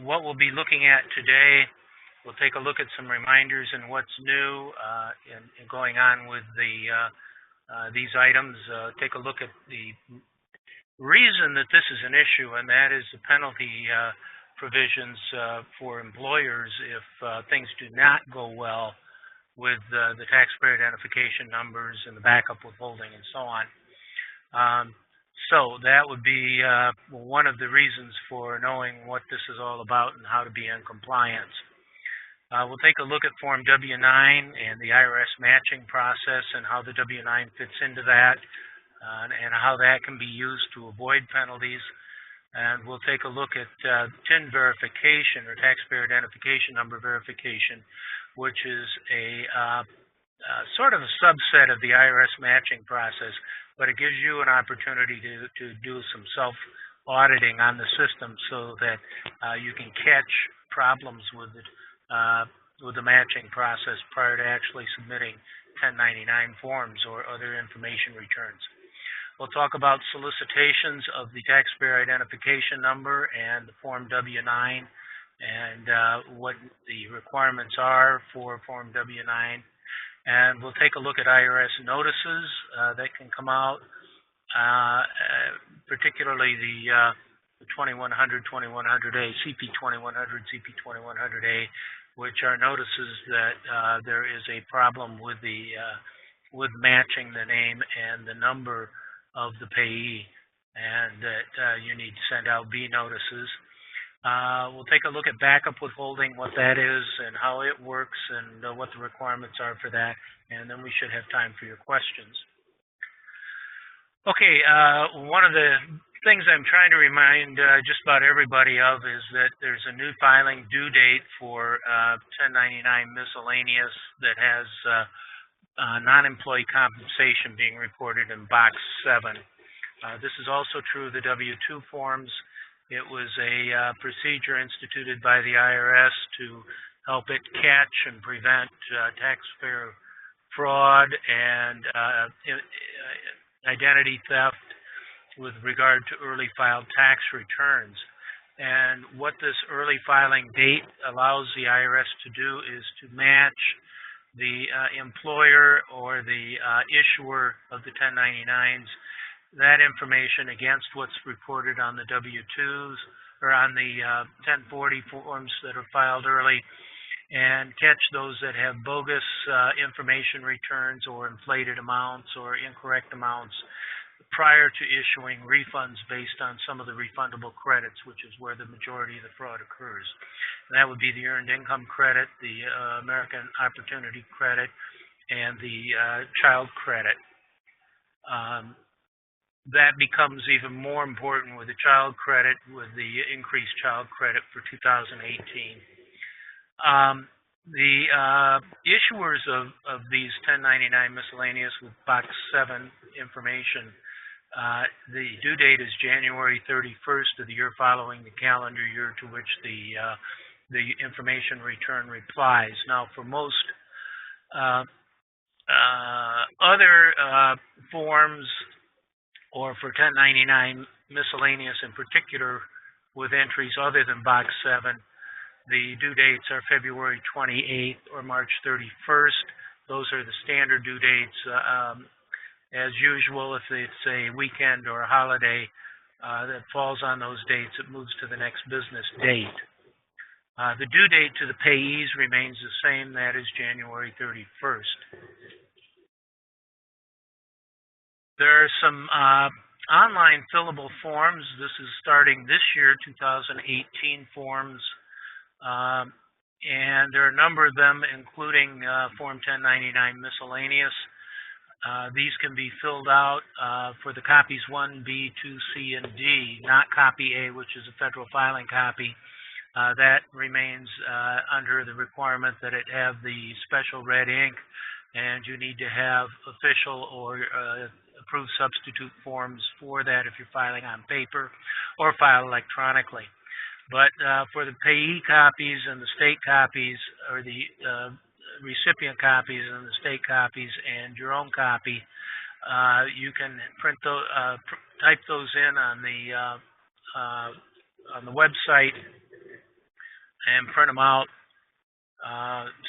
What we'll be looking at today, we'll take a look at some reminders and what's new and going on with these items. Take a look at the reason that this is an issue, and that is the penalty provisions for employers if things do not go well with the taxpayer identification numbers and the backup withholding and so on. So that would be one of the reasons for knowing what this is all about and how to be in compliance. We'll take a look at Form W-9 and the IRS matching process and how the W-9 fits into that and how that can be used to avoid penalties. And we'll take a look at TIN verification, or taxpayer identification number verification, which is a sort of a subset of the IRS matching process, but it gives you an opportunity to do some self-auditing on the system so that you can catch problems with the matching process prior to actually submitting 1099 forms or other information returns. We'll talk about solicitations of the taxpayer identification number and the Form W-9 and what the requirements are for Form W-9. And we'll take a look at IRS notices that can come out, particularly the 2100, 2100A, CP 2100, CP 2100A, which are notices that there is a problem with with matching the name and the number of the payee, and that you need to send out B notices. We'll take a look at backup withholding, what that is and how it works and what the requirements are for that, and then we should have time for your questions. Okay, one of the things I'm trying to remind just about everybody of is that there's a new filing due date for 1099 miscellaneous that has non-employee compensation being reported in Box 7. This is also true of the W-2 forms. It was a procedure instituted by the IRS to help it catch and prevent taxpayer fraud and identity theft with regard to early filed tax returns. And what this early filing date allows the IRS to do is to match the employer or the issuer of the 1099s, that information against what's reported on the W-2s or on the 1040 forms that are filed early, and catch those that have bogus information returns or inflated amounts or incorrect amounts prior to issuing refunds based on some of the refundable credits, which is where the majority of the fraud occurs. And that would be the Earned Income Credit, the American Opportunity Credit, and the Child Credit. That becomes even more important with the Child Credit, with the increased Child Credit for 2018. The issuers of these 1099 miscellaneous with Box 7 information, the due date is January 31st of the year following the calendar year to which the information return replies. Now, for most other forms, or for 1099 miscellaneous in particular with entries other than Box 7, the due dates are February 28th or March 31st. Those are the standard due dates. As usual, if it's a weekend or a holiday that falls on those dates, it moves to the next business date. The due date to the payees remains the same, that is January 31st. There are some online fillable forms. This is starting this year, 2018 forms. And there are a number of them, including Form 1099 miscellaneous. These can be filled out for the copies 1, B, 2, C, and D, not copy A, which is a federal filing copy. That remains under the requirement that it have the special red ink, and you need to have official or approved substitute forms for that if you're filing on paper or file electronically. But for the payee copies and the state copies, or the recipient copies and the state copies and your own copy, you can type those in on the website and print them out,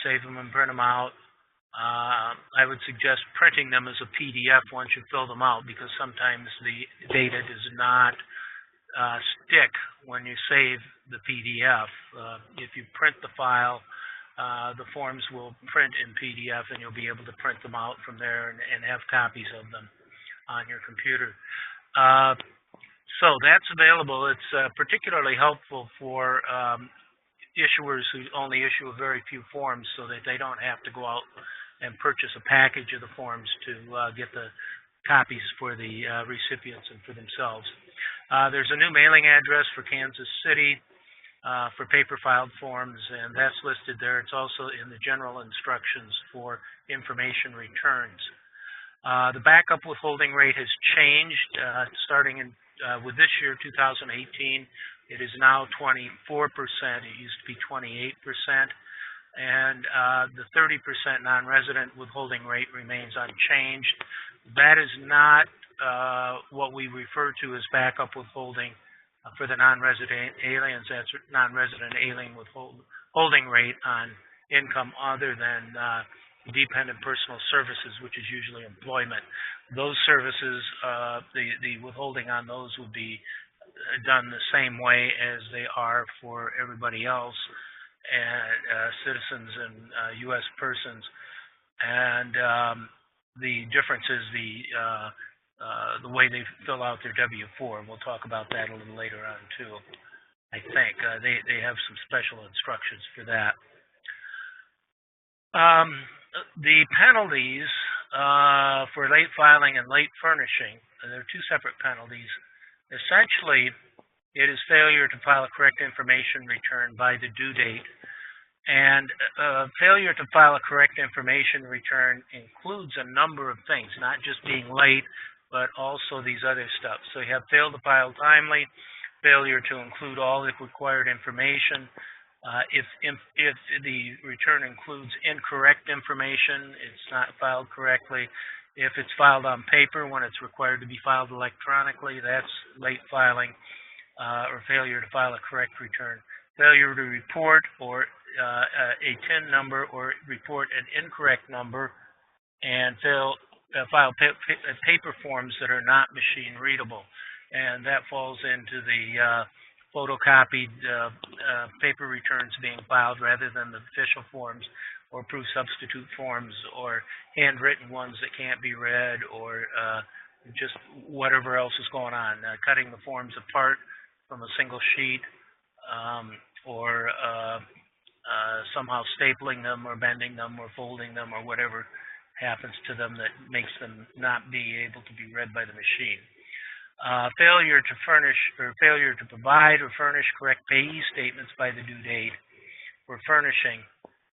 save them and print them out. I would suggest printing them as a PDF once you fill them out, because sometimes the data does not stick when you save the PDF. If you print the file, the forms will print in PDF, and you'll be able to print them out from there and have copies of them on your computer. So that's available. It's particularly helpful for issuers who only issue a very few forms, so that they don't have to go out and purchase a package of the forms to get the copies for the recipients and for themselves. There's a new mailing address for Kansas City for paper filed forms, and that's listed there. It's also in the general instructions for information returns. The backup withholding rate has changed starting with this year, 2018. It is now 24%. It used to be 28%. And the 30% non-resident withholding rate remains unchanged. That is not what we refer to as backup withholding for the non-resident aliens. That's non-resident alien withholding rate on income other than dependent personal services, which is usually employment. Those services, the withholding on those would be done the same way as they are for everybody else, and citizens and U.S. persons. And the difference is the way they fill out their W-4. We'll talk about that a little later on too. I think they have some special instructions for that. The penalties for late filing and late furnishing, there are two separate penalties. Essentially, it is failure to file a correct information return by the due date. And failure to file a correct information return includes a number of things, not just being late, but also these other stuff. So you have failed to file timely, failure to include all the required information. If the return includes incorrect information, it's not filed correctly. If it's filed on paper when it's required to be filed electronically, that's late filing or failure to file a correct return. Failure to report or a TIN number or report an incorrect number, and file paper forms that are not machine readable. And that falls into the photocopied paper returns being filed rather than the official forms, or proof substitute forms, or handwritten ones that can't be read, or just whatever else is going on. Cutting the forms apart from a single sheet, or somehow stapling them or bending them or folding them or whatever happens to them that makes them not be able to be read by the machine. Failure to furnish or failure to provide or furnish correct payee statements by the due date for furnishing.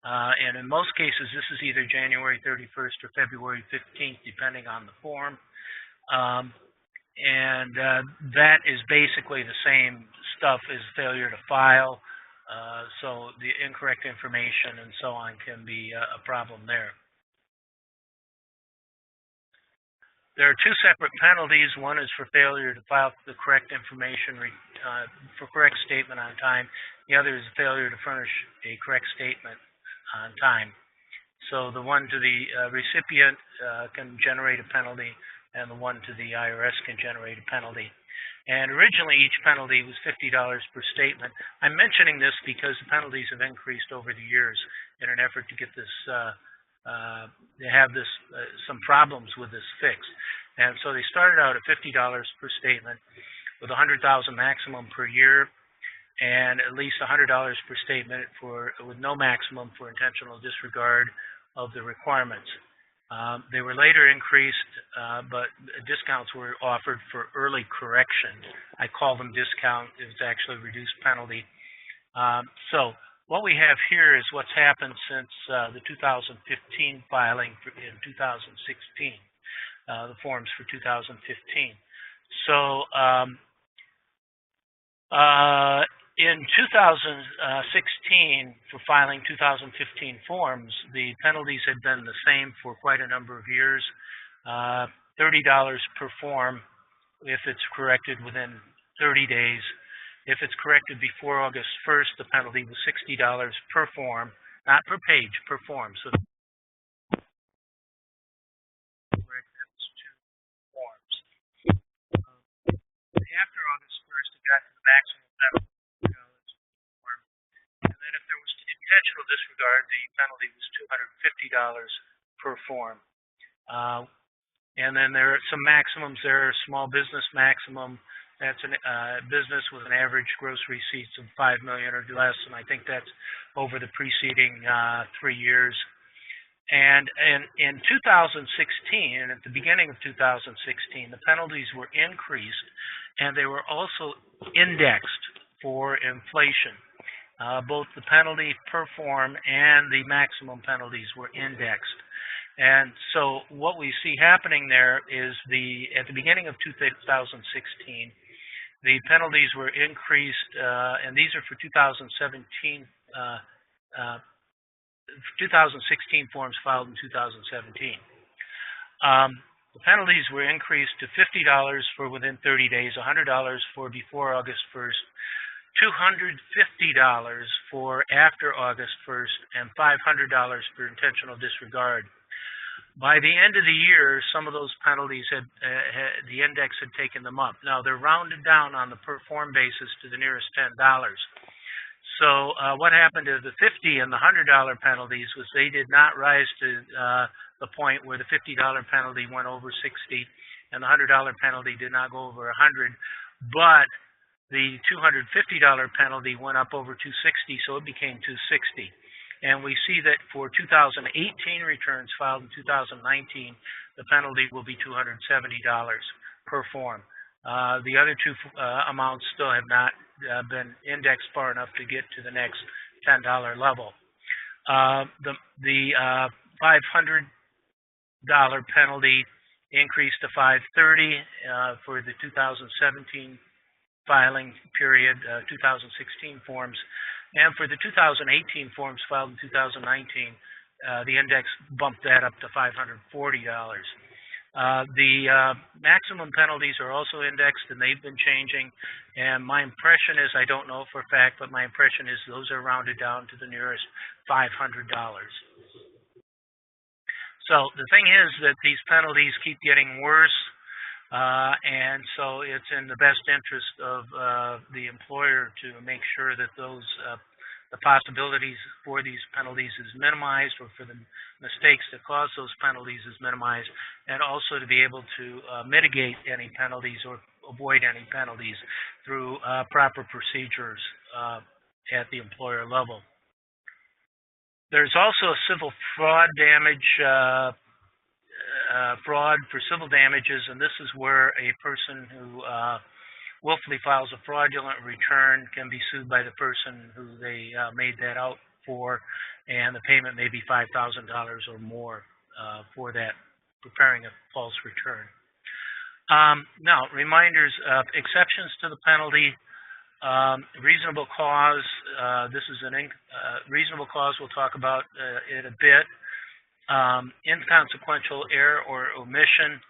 And in most cases, this is either January 31st or February 15th, depending on the form. And that is basically the same stuff as failure to file. So the incorrect information and so on can be a problem there. There are two separate penalties. One is for failure to file the correct information for correct statement on time. The other is failure to furnish a correct statement on time. So the one to the recipient can generate a penalty, and the one to the IRS can generate a penalty. And originally, each penalty was $50 per statement. I'm mentioning this because the penalties have increased over the years in an effort to get this they have this some problems with this fixed. And so they started out at $50 per statement with $100,000 maximum per year, and at least $100 per statement with no maximum for intentional disregard of the requirements. They were later increased, but discounts were offered for early correction. I call them discount. It's actually reduced penalty. So what we have here is what's happened since the 2015 filing in 2016, the forms for 2015. So in 2016, for filing 2015 forms, the penalties had been the same for quite a number of years. $30 per form if it's corrected within 30 days, If it's corrected before August 1st, the penalty was $60 per form, not per page, per form. So correct, that's two forms. After August 1st, it got to the maximum penalty, $50 per form. And then if there was intentional disregard, the penalty was $250 per form. And then there are some maximums. There are small business maximum. That's a business with an average gross receipts of $5 million or less, and I think that's over the preceding 3 years. And in 2016, and at the beginning of 2016, the penalties were increased, and they were also indexed for inflation. Both the penalty per form and the maximum penalties were indexed. And so what we see happening there is at the beginning of 2016, the penalties were increased, and these are for 2016 forms filed in 2017. The penalties were increased to $50 for within 30 days, $100 for before August 1st, $250 for after August 1st, and $500 for intentional disregard. By the end of the year, some of those penalties the index had taken them up. Now, they're rounded down on the per form basis to the nearest $10. So what happened to the $50 and the $100 penalties was they did not rise to the point where the $50 penalty went over 60 and the $100 penalty did not go over 100, but the $250 penalty went up over 260, so it became 260. And we see that for 2018 returns filed in 2019, the penalty will be $270 per form. The other two amounts still have not been indexed far enough to get to the next $10 level. The $500 penalty increased to $530 for the 2017 filing period, 2016 forms. And for the 2018 forms filed in 2019, the index bumped that up to $540. The maximum penalties are also indexed, and they've been changing. And my impression is, I don't know for a fact, but my impression is those are rounded down to the nearest $500. So the thing is that these penalties keep getting worse. And so it's in the best interest of the employer to make sure that the possibilities for these penalties is minimized, or for the mistakes that cause those penalties is minimized, and also to be able to mitigate any penalties or avoid any penalties through proper procedures at the employer level. There's also a civil fraud damage fraud for civil damages, and this is where a person who willfully files a fraudulent return can be sued by the person who they made that out for, and the payment may be $5,000 or more for that, preparing a false return. Now, reminders of exceptions to the penalty. Reasonable cause. This is reasonable cause. We'll talk about it a bit. Inconsequential error or omission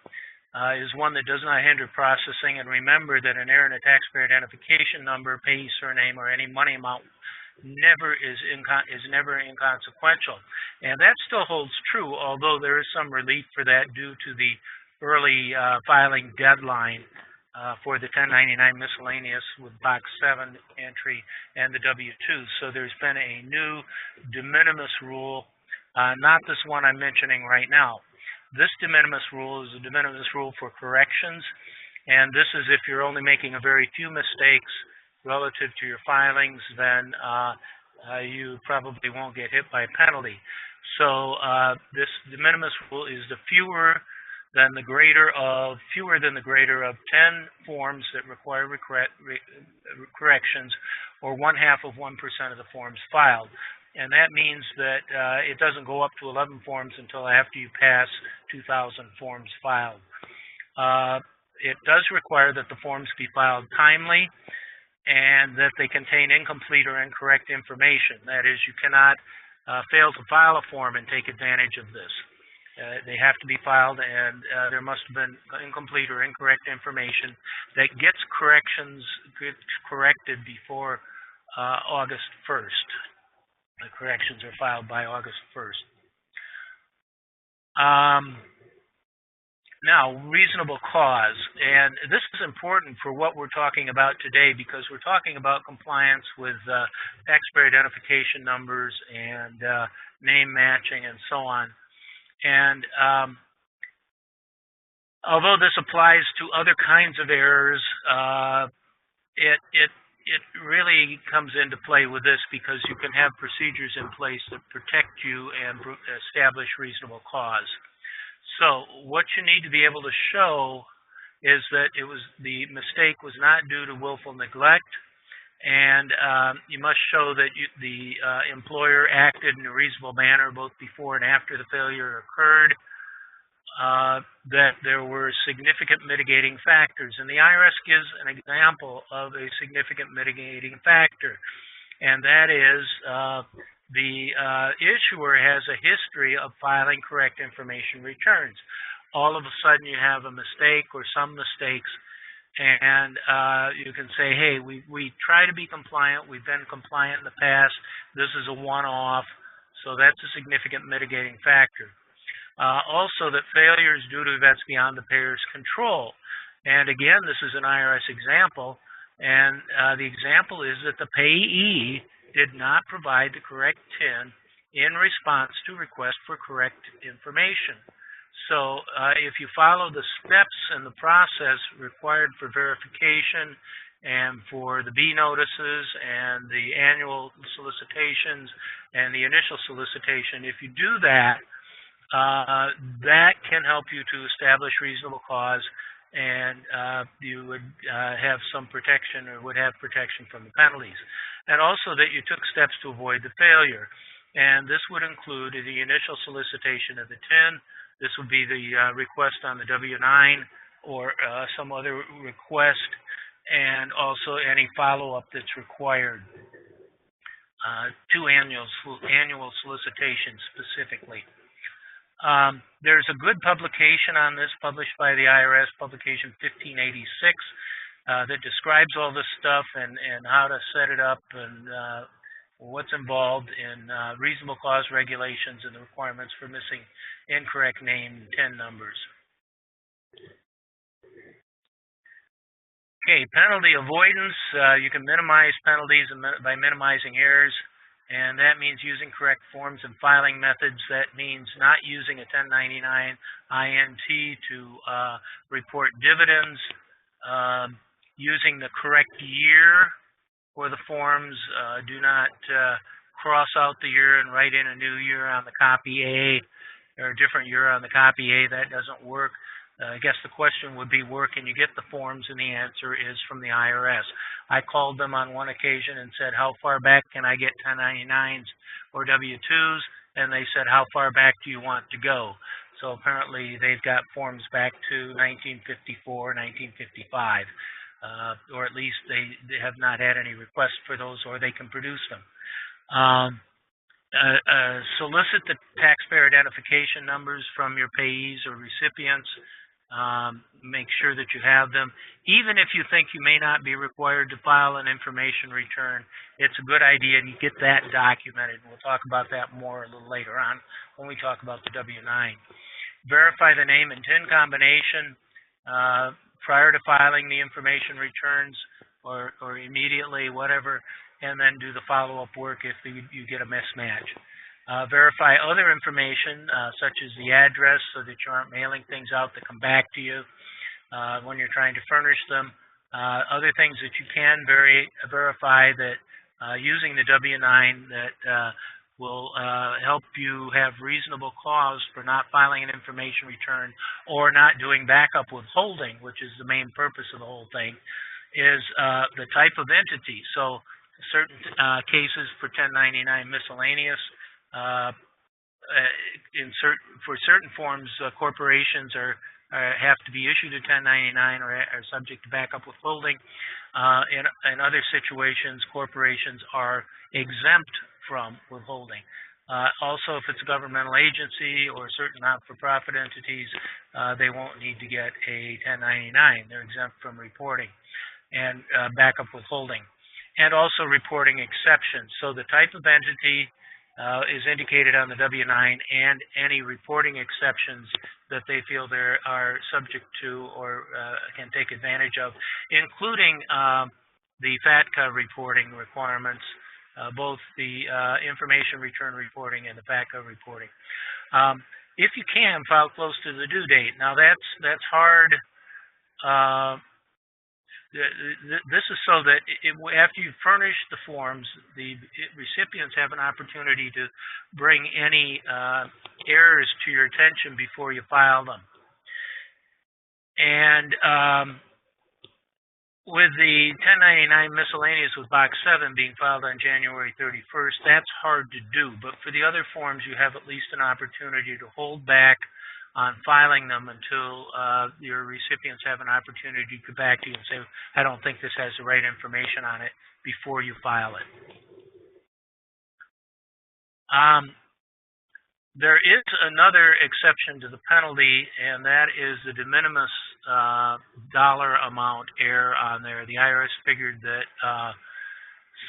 is one that does not hinder processing. And remember that an error in a taxpayer identification number, payee surname, or any money amount is never inconsequential. And that still holds true, although there is some relief for that due to the early filing deadline for the 1099 miscellaneous with Box 7 entry and the W-2s. So there's been a new de minimis rule. Not this one I'm mentioning right now. This de minimis rule is a de minimis rule for corrections, and this is if you're only making a very few mistakes relative to your filings, then you probably won't get hit by a penalty. So this de minimis rule is the fewer than the greater of 10 forms that require corrections, or 1/2 of 1% of the forms filed. And that means that it doesn't go up to 11 forms until after you pass 2,000 forms filed. It does require that the forms be filed timely and that they contain incomplete or incorrect information. That is, you cannot fail to file a form and take advantage of this. They have to be filed, and there must have been incomplete or incorrect information that gets corrected before August 1st. The corrections are filed by August 1st. Now, reasonable cause. And this is important for what we're talking about today because we're talking about compliance with taxpayer identification numbers and name matching and so on. And although this applies to other kinds of errors, it really comes into play with this because you can have procedures in place that protect you and establish reasonable cause. So what you need to be able to show is that the mistake was not due to willful neglect, and you must show that the employer acted in a reasonable manner both before and after the failure occurred, that there were significant mitigating factors. And the IRS gives an example of a significant mitigating factor, and that is the issuer has a history of filing correct information returns. All of a sudden you have a mistake or some mistakes, and you can say, hey, we try to be compliant. We've been compliant in the past. This is a one-off, so that's a significant mitigating factor. Also, that failure is due to events beyond the payer's control. And again, this is an IRS example, and the example is that the payee did not provide the correct TIN in response to request for correct information. So if you follow the steps in the process required for verification and for the B notices and the annual solicitations and the initial solicitation, if you do that, that can help you to establish reasonable cause, and you would have some protection or would have protection from the penalties. And also that you took steps to avoid the failure. And this would include the initial solicitation of the TIN. This would be the request on the W-9 or some other request, and also any follow-up that's required. 2 annual solicitations specifically. There's a good publication on this published by the IRS, publication 1586, that describes all this stuff and how to set it up and what's involved in reasonable cause regulations and the requirements for missing incorrect name and TIN numbers. Okay, penalty avoidance. You can minimize penalties by minimizing errors. And that means using correct forms and filing methods. That means not using a 1099 INT to report dividends, using the correct year for the forms. Do not cross out the year and write in a new year on the copy A or a different year on the copy A. That doesn't work. I guess the question would be, where can you get the forms? And the answer is from the IRS. I called them on one occasion and said, how far back can I get 1099s or W-2s? And they said, how far back do you want to go? So apparently they've got forms back to 1954, 1955, or at least they have not had any requests for those, or they can produce them. Solicit the taxpayer identification numbers from your payees or recipients. Make sure that you have them. Even if you think you may not be required to file an information return, it's a good idea to get that documented. We'll talk about that more a little later on when we talk about the W-9. Verify the name and TIN combination prior to filing the information returns or immediately, whatever, and then do the follow-up work if you get a mismatch. Verify other information, such as the address, so that you aren't mailing things out that come back to you when you're trying to furnish them. Other things that you can verify that using the W-9 that will help you have reasonable cause for not filing an information return or not doing backup withholding, which is the main purpose of the whole thing, is the type of entity. So certain cases for 1099 miscellaneous, for certain forms, corporations have to be issued a 1099 or are subject to backup withholding. In other situations, corporations are exempt from withholding. Also, if it's a governmental agency or certain not-for-profit entities, they won't need to get a 1099. They're exempt from reporting and backup withholding, and also reporting exceptions. So the type of entity is indicated on the W-9 and any reporting exceptions that they feel they are subject to or can take advantage of, including the FATCA reporting requirements, both the information return reporting and the FATCA reporting. If you can, file close to the due date. Now that's hard. This is so that after you furnish the forms, the recipients have an opportunity to bring any errors to your attention before you file them. And with the 1099 miscellaneous with Box 7 being filed on January 31st, that's hard to do. But for the other forms, you have at least an opportunity to hold back on filing them until your recipients have an opportunity to get back to you and say, I don't think this has the right information on it, before you file it. There is another exception to the penalty, and that is the de minimis dollar amount error on there. The IRS figured that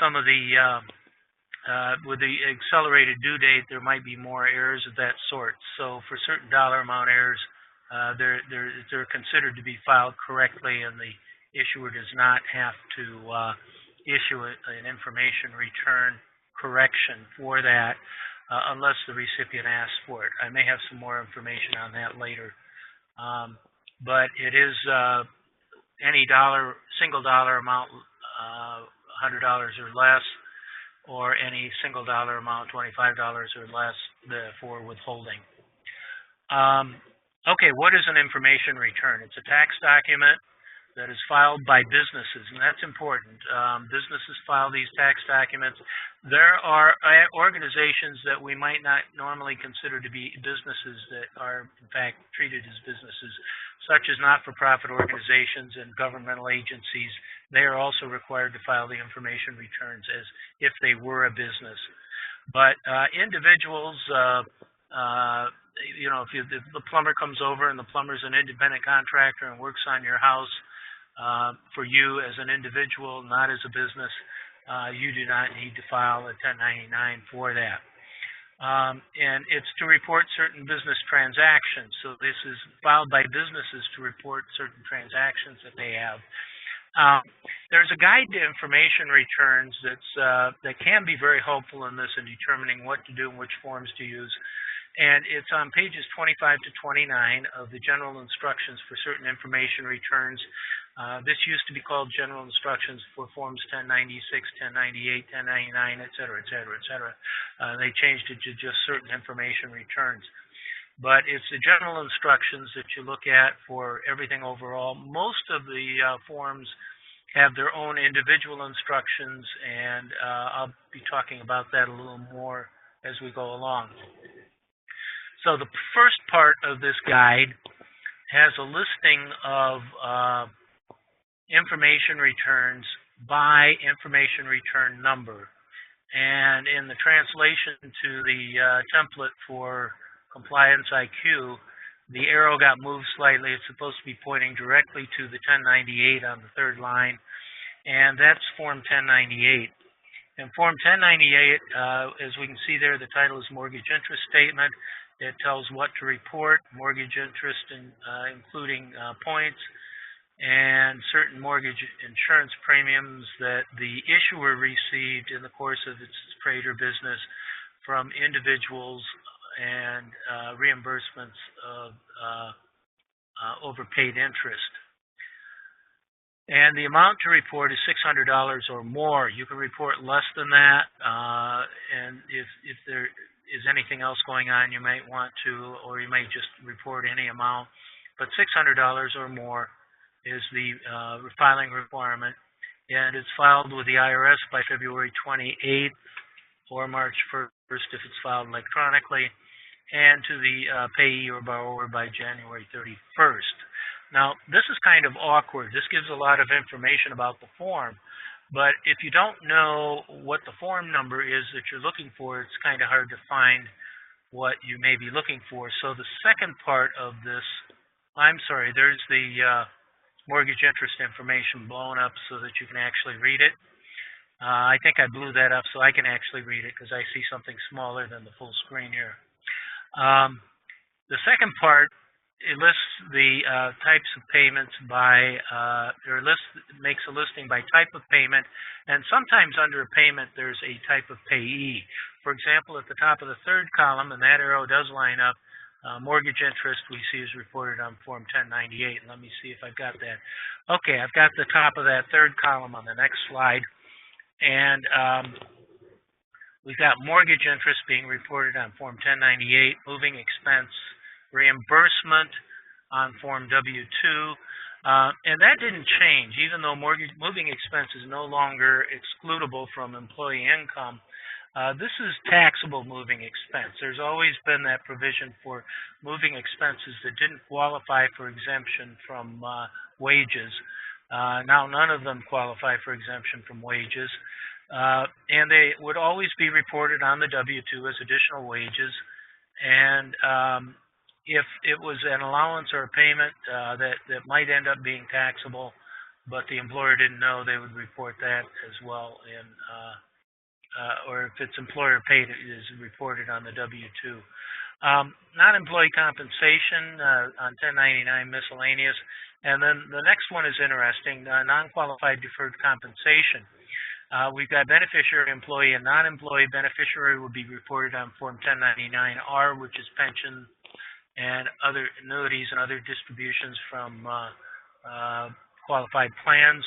some of the with the accelerated due date, there might be more errors of that sort. So for certain dollar amount errors, they're considered to be filed correctly, and the issuer does not have to issue an information return correction for that unless the recipient asks for it. I may have some more information on that later. But it is any single dollar amount, $100 or less, or any single dollar amount, $25 or less, for withholding. Okay, what is an information return? It's a tax document that is filed by businesses, and that's important. Businesses file these tax documents. There are organizations that we might not normally consider to be businesses that are, in fact, treated as businesses, such as not-for-profit organizations and governmental agencies. They are also required to file the information returns as if they were a business. But individuals, if the plumber comes over and the plumber's an independent contractor and works on your house for you as an individual, not as a business, you do not need to file a 1099 for that. And it's to report certain business transactions. So this is filed by businesses to report certain transactions that they have. There's a guide to information returns that can be very helpful in this in determining what to do and which forms to use. And it's on pages 25 to 29 of the general instructions for certain information returns. This used to be called general instructions for forms 1096, 1098, 1099, et cetera, et cetera, et cetera. They changed it to just certain information returns. But it's the general instructions that you look at for everything overall. Most of the forms have their own individual instructions, and I'll be talking about that a little more as we go along. So the first part of this guide has a listing of information returns by information return number. And in the translation to the template for Compliance IQ, the arrow got moved slightly. It's supposed to be pointing directly to the 1098 on the third line, and that's Form 1098. And Form 1098, as we can see there, the title is Mortgage Interest Statement. It tells what to report, mortgage interest, including points, and certain mortgage insurance premiums that the issuer received in the course of its trade or business from individuals, and reimbursements of overpaid interest. And the amount to report is $600 or more. You can report less than that, and if there is anything else going on, you might want to, or you may just report any amount. But $600 or more is the filing requirement, and it's filed with the IRS by February 28th or March 1st if it's filed electronically, and to the payee or borrower by January 31st. Now, this is kind of awkward. This gives a lot of information about the form, But if you don't know what the form number is that you're looking for, it's kind of hard to find what you may be looking for. So the second part of this, I'm sorry, there's the mortgage interest information blown up so that you can actually read it. I think I blew that up so I can actually read it because I see something smaller than the full screen here. The second part, it lists the types of payments by, makes a listing by type of payment, and sometimes under a payment there's a type of payee. For example, at the top of the third column, and that arrow does line up, mortgage interest we see is reported on Form 1098. Let me see if I've got that. Okay, I've got the top of that third column on the next slide. And we've got mortgage interest being reported on Form 1098, moving expense reimbursement on Form W-2. And that didn't change, even though moving expense is no longer excludable from employee income. This is taxable moving expense. There's always been that provision for moving expenses that didn't qualify for exemption from wages. Now, none of them qualify for exemption from wages, and they would always be reported on the W-2 as additional wages. And if it was an allowance or a payment that might end up being taxable, but the employer didn't know, they would report that as well in or if it's employer paid, it is reported on the W-2. Non-employee compensation on 1099 miscellaneous. And then the next one is interesting, non-qualified deferred compensation. We've got beneficiary, employee, and non-employee. Beneficiary will be reported on Form 1099-R, which is pension and other annuities and other distributions from qualified plans.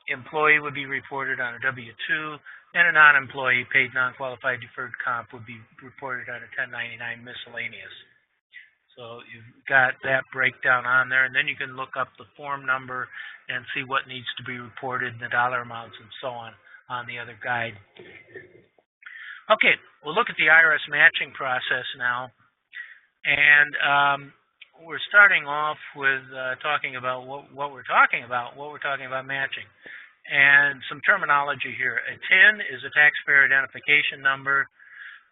Employee would be reported on a W-2, and a non-employee paid non-qualified deferred comp would be reported on a 1099 miscellaneous. So you've got that breakdown on there, and then you can look up the form number and see what needs to be reported, the dollar amounts, and so on the other guide. Okay, we'll look at the IRS matching process now. And we're starting off with talking about what we're talking about matching. And some terminology here. A TIN is a taxpayer identification number.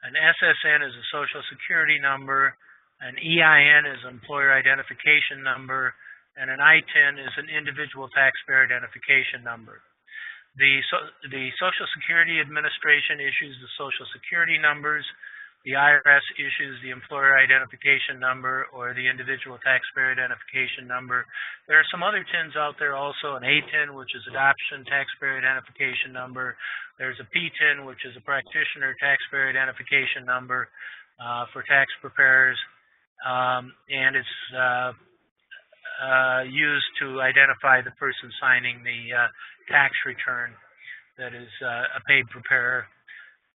An SSN is a social security number. An EIN is an employer identification number. And an ITIN is an individual taxpayer identification number. The Social Security Administration issues the Social Security numbers. The IRS issues the employer identification number or the individual taxpayer identification number. There are some other TINs out there also, an ATIN, which is adoption taxpayer identification number. There's a PTIN, which is a practitioner taxpayer identification number for tax preparers. And it's used to identify the person signing the tax return that is a paid preparer.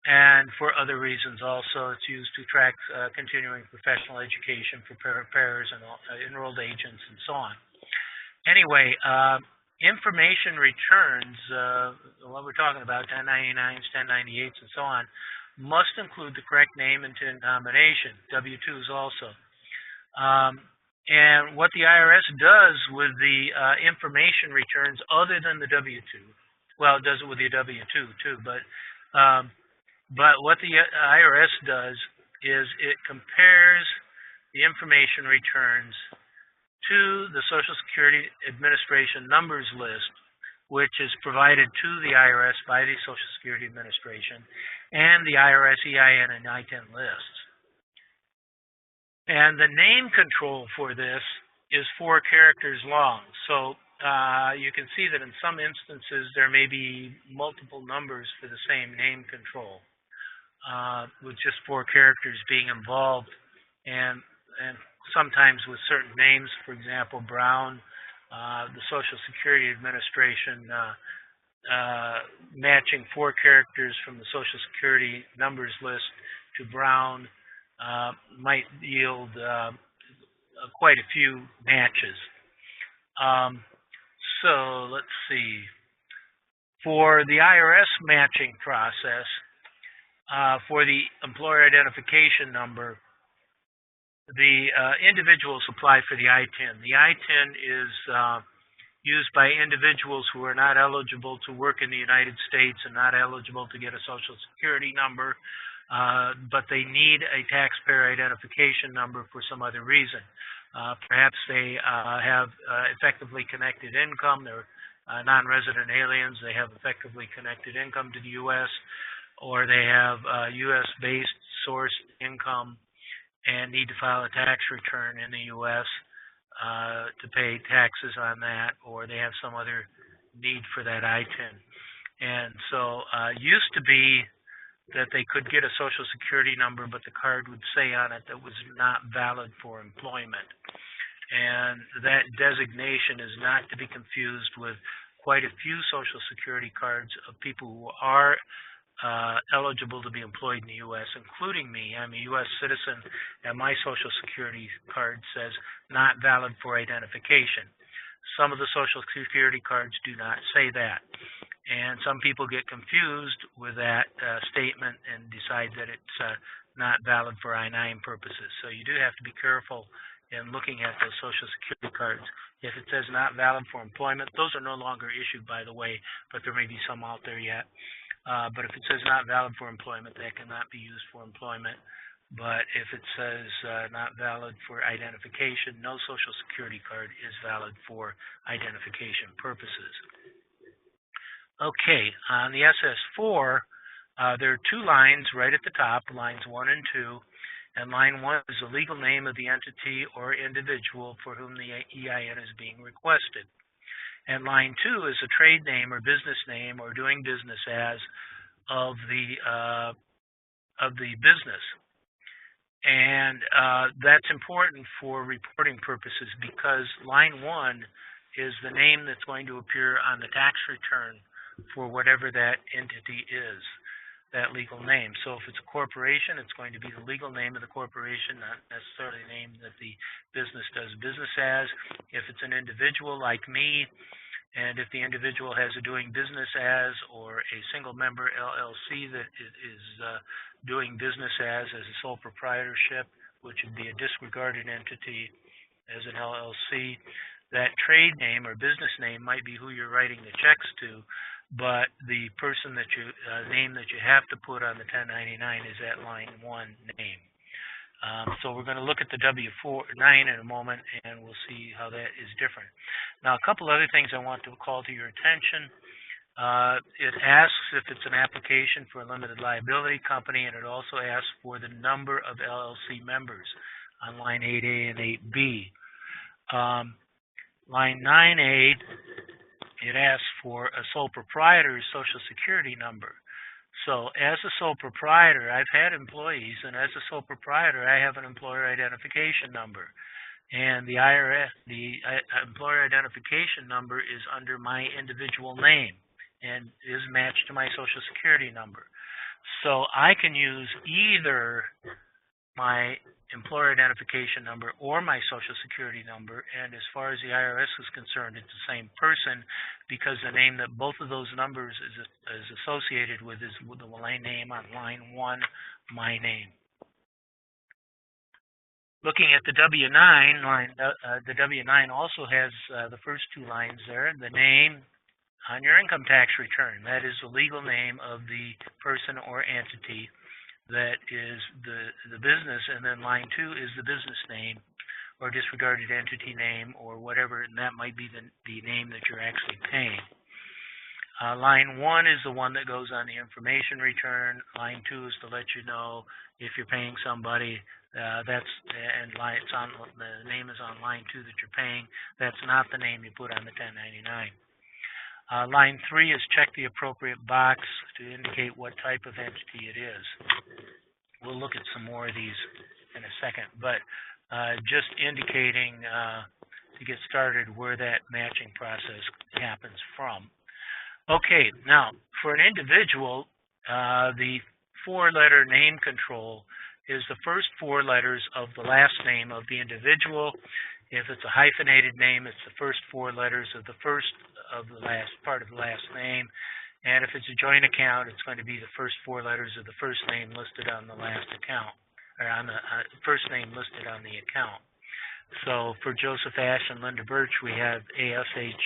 And for other reasons also, it's used to track continuing professional education for preparers and enrolled agents and so on. Anyway, information returns, what we're talking about, 1099s, 1098s, and so on, must include the correct name and TIN combination, W-2s also. And what the IRS does with the information returns other than the W-2, well, it does it with the W-2 too, but what the IRS does is it compares the information returns to the Social Security Administration numbers list, which is provided to the IRS by the Social Security Administration, and the IRS EIN and ITIN lists. And the name control for this is 4 characters long. So you can see that in some instances there may be multiple numbers for the same name control. With just 4 characters being involved, and sometimes with certain names, for example, Brown, the Social Security Administration matching 4 characters from the Social Security numbers list to Brown might yield quite a few matches. So let's see. For the IRS matching process, for the employer identification number, the individuals apply for the ITIN. The ITIN used by individuals who are not eligible to work in the United States and not eligible to get a Social Security number, but they need a taxpayer identification number for some other reason. Perhaps they have effectively connected income. They're non-resident aliens. They have effectively connected income to the U.S., or they have U.S.-based sourced income and need to file a tax return in the U.S. To pay taxes on that, or they have some other need for that ITIN. And so used to be that they could get a Social Security number, but the card would say on it that was not valid for employment. And that designation is not to be confused with quite a few Social Security cards of people who are eligible to be employed in the U.S., including me. I'm a U.S. citizen, and my Social Security card says not valid for identification. Some of the Social Security cards do not say that. And some people get confused with that statement and decide that it's not valid for I-9 purposes. So you do have to be careful in looking at those Social Security cards. If it says not valid for employment, those are no longer issued, by the way, but there may be some out there yet. But if it says not valid for employment, that cannot be used for employment. But if it says not valid for identification, no Social Security card is valid for identification purposes. Okay, on the SS4, there are two lines right at the top, lines 1 and 2. And line 1 is the legal name of the entity or individual for whom the EIN is being requested. And line 2 is a trade name or business name or doing business as of the business. And that's important for reporting purposes because line 1 is the name that's going to appear on the tax return for whatever that entity is, that legal name. So if it's a corporation, it's going to be the legal name of the corporation, not necessarily the name that the business does business as. If it's an individual like me, and if the individual has a doing business as or a single member LLC that is doing business as a sole proprietorship, which would be a disregarded entity as an LLC, that trade name or business name might be who you're writing the checks to, but the person that you name that you have to put on the 1099 is that line 1 name. So we're going to look at the W-9 in a moment, and we'll see how that is different. Now, a couple other things I want to call to your attention. It asks if it's an application for a limited liability company, and it also asks for the number of LLC members on line 8A and 8B. Line 9A, it asks for a sole proprietor's Social Security number. So as a sole proprietor, I've had employees, and as a sole proprietor, I have an employer identification number. And the IRS, the employer identification number is under my individual name and is matched to my Social Security number. So I can use either my employer identification number or my Social Security number, and as far as the IRS is concerned, it's the same person because the name that both of those numbers is associated with is the name on line 1, my name. Looking at the W-9 line, the W-9 also has the first two lines there, the name on your income tax return. That is the legal name of the person or entity that is the business, and then line 2 is the business name or disregarded entity name or whatever, and that might be the name that you're actually paying. Line 1 is the one that goes on the information return. Line 2 is to let you know if you're paying somebody. The name is on line 2 that you're paying. That's not the name you put on the 1099. Line 3 is check the appropriate box to indicate what type of entity it is. We'll look at some more of these in a second, but just indicating to get started where that matching process happens from. Okay, now for an individual, the 4-letter name control is the first 4 letters of the last name of the individual. If it's a hyphenated name, it's the first 4 letters of the first of the last part of the last name. And if it's a joint account, it's going to be the first 4 letters of the first name listed on the last account, or on the first name listed on the account. So for Joseph Ash and Linda Birch, we have ASH,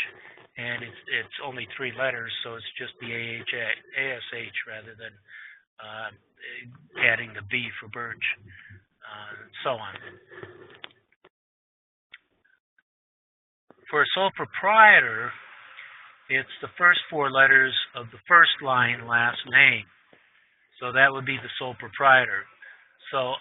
and it's only 3 letters, so it's just the ASH rather than adding the B for Birch, and so on. For a sole proprietor, it's the first 4 letters of the first line last name. So that would be the sole proprietor. So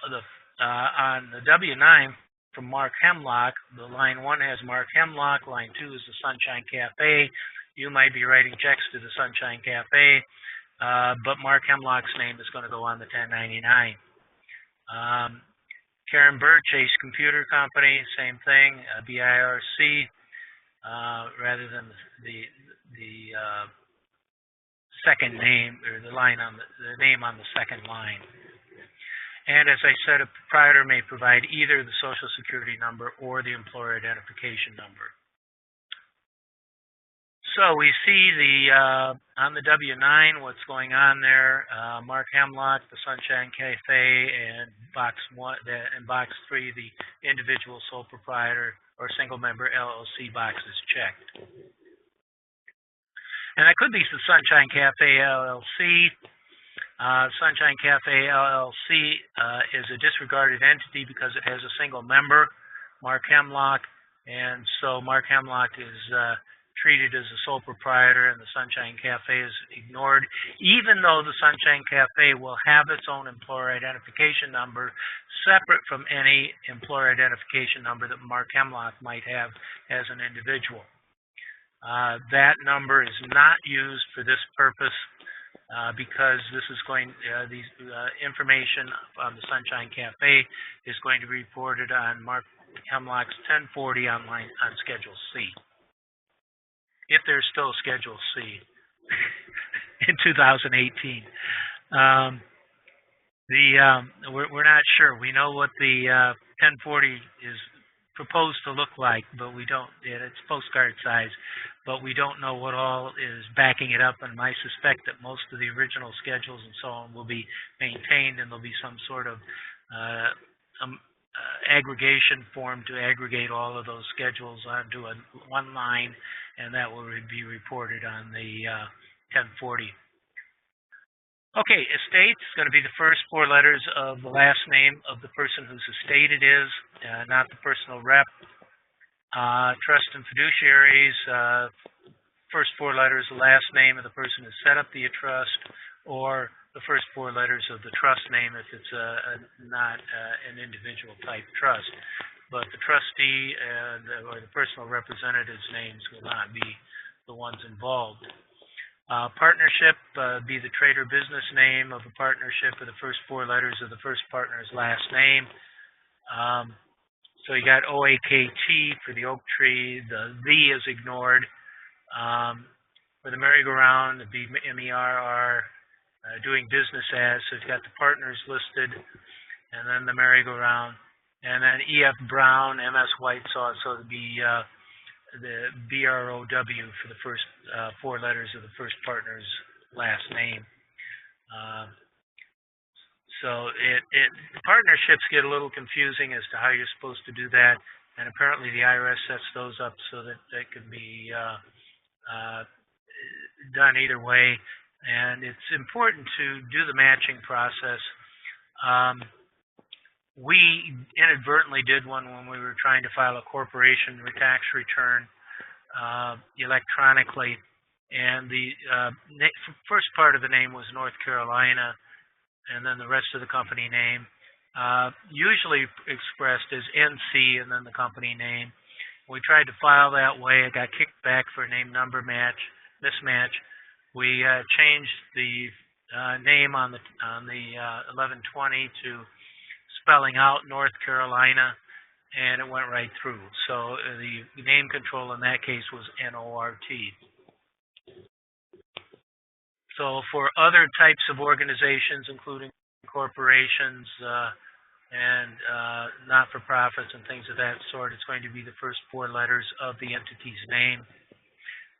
on the W-9 from Mark Hemlock, the line 1 has Mark Hemlock, line 2 is the Sunshine Cafe. You might be writing checks to the Sunshine Cafe, but Mark Hemlock's name is going to go on the 1099. Karen Birch, Ace Computer Company, same thing, BIRC, rather than the second name, or the name on the second line. And as I said, a proprietor may provide either the Social Security number or the employer identification number. So we see on the W-9 what's going on there. Mark Hemlock, the Sunshine Cafe, and box 1 and box 3, the individual sole proprietor or single member LLC box is checked. And that could be the Sunshine Cafe LLC. Sunshine Cafe LLC is a disregarded entity because it has a single member, Mark Hemlock, and so Mark Hemlock is treated as a sole proprietor, and the Sunshine Cafe is ignored, even though the Sunshine Cafe will have its own employer identification number separate from any employer identification number that Mark Hemlock might have as an individual. That number is not used for this purpose because this is going, information on the Sunshine Cafe is going to be reported on Mark Hemlock's 1040 on Schedule C. If there's still Schedule C in 2018. We're not sure. We know what the 1040 is proposed to look like, but we don't. It's postcard size, but we don't know what all is backing it up. And I suspect that most of the original schedules and so on will be maintained, and there'll be some sort of aggregation form to aggregate all of those schedules onto one line, and that will be reported on the 1040. Okay, estate is going to be the first 4 letters of the last name of the person whose estate it is, not the personal rep. Trust and fiduciaries, first 4 letters of the last name of the person who set up the trust, or the first 4 letters of the trust name if it's not an individual type trust. But the trustee or the personal representative's names will not be the ones involved. Partnership, be the trade or business name of a partnership or the first 4 letters of the first partner's last name. So you got OAKT for the oak tree, the is ignored. For the merry-go-round, it'd be MERR, doing business as, so you've got the partners listed, and then the merry-go-round. And then EF Brown, MS White Sauce, so it'd be the BROW for the first 4 letters of the first partner's last name. So partnerships get a little confusing as to how you're supposed to do that, and apparently the IRS sets those up so that they can be done either way. And it's important to do the matching process. We inadvertently did one when we were trying to file a corporation tax return electronically, and the first part of the name was North Carolina, and then the rest of the company name, usually expressed as NC and then the company name. We tried to file that way. It got kicked back for a name number mismatch. We changed the name on the 1120 to spelling out North Carolina, and it went right through. So the name control in that case was NORT. So for other types of organizations, including corporations and not-for-profits and things of that sort, it's going to be the first 4 letters of the entity's name.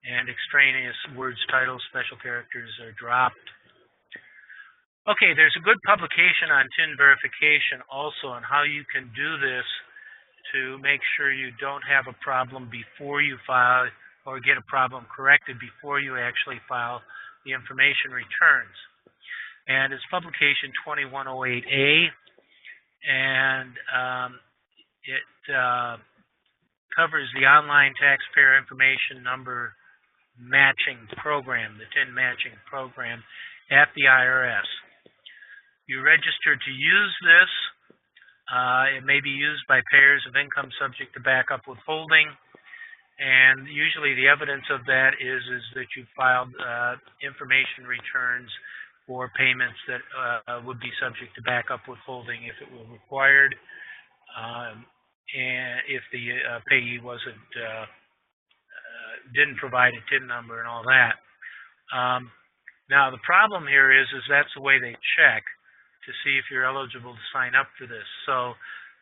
And extraneous words, titles, special characters are dropped. Okay, there's a good publication on TIN verification also on how you can do this to make sure you don't have a problem before you file, or get a problem corrected before you actually file the information returns. And it's publication 2108A, and it covers the online taxpayer information number matching program, the TIN matching program at the IRS. You register to use this. It may be used by payers of income subject to backup withholding, and usually the evidence of that is that you filed information returns for payments that would be subject to backup withholding if it were required, and if the payee didn't provide a TIN number and all that. Now the problem here is that's the way they check to see if you're eligible to sign up for this. So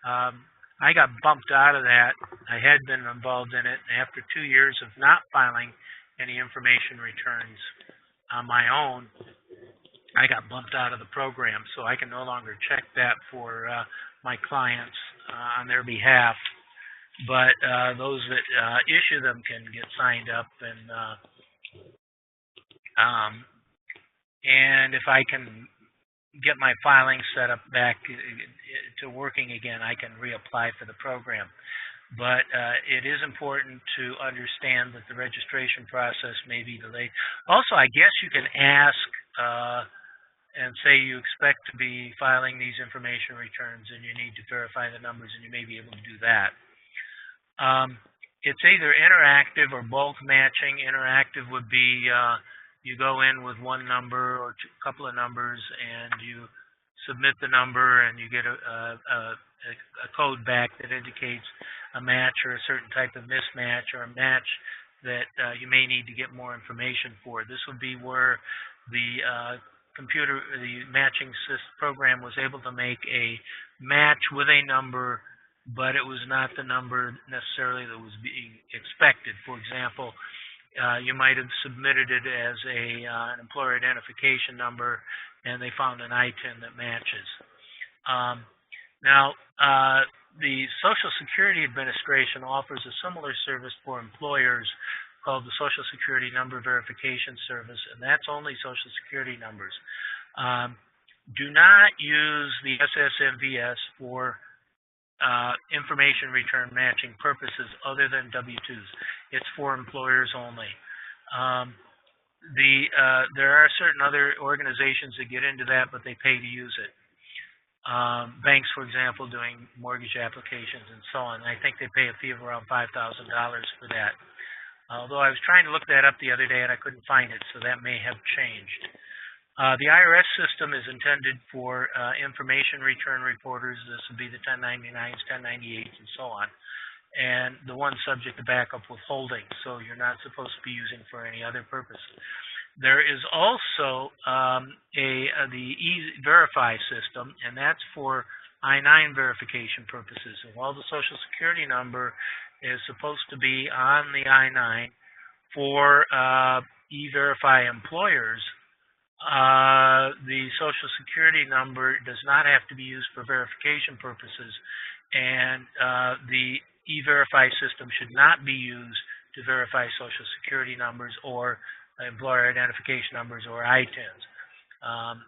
I got bumped out of that. I had been involved in it, and after 2 years of not filing any information returns on my own, I got bumped out of the program, so I can no longer check that for my clients on their behalf. But those that issue them can get signed up, and if I can get my filing set up back to working again, I can reapply for the program. But it is important to understand that the registration process may be delayed. Also, I guess you can ask and say you expect to be filing these information returns and you need to verify the numbers, and you may be able to do that. It's either interactive or bulk matching. Interactive would be you go in with one number or a couple of numbers, and you submit the number, and you get a code back that indicates a match or a certain type of mismatch, or a match that you may need to get more information for. This would be where the matching program was able to make a match with a number, but it was not the number necessarily that was being expected. For example, you might have submitted it as an employer identification number, and they found an ITIN that matches. Now, the Social Security Administration offers a similar service for employers called the Social Security Number Verification Service, and that's only Social Security numbers. Do not use the SSMVS for information return matching purposes other than W-2s. It's for employers only. There are certain other organizations that get into that, but they pay to use it. Banks, for example, doing mortgage applications and so on. I think they pay a fee of around $5,000 for that. Although I was trying to look that up the other day and I couldn't find it, so that may have changed. The IRS system is intended for information return reporters. This would be the 1099s, 1098s, and so on, and the one subject to backup withholding, so you're not supposed to be using for any other purpose. There is also the E-Verify system, and that's for I-9 verification purposes. And while the Social Security number is supposed to be on the I-9 for E-Verify employers, the Social Security number does not have to be used for verification purposes, and the E-Verify system should not be used to verify Social Security numbers or employer identification numbers or ITINs.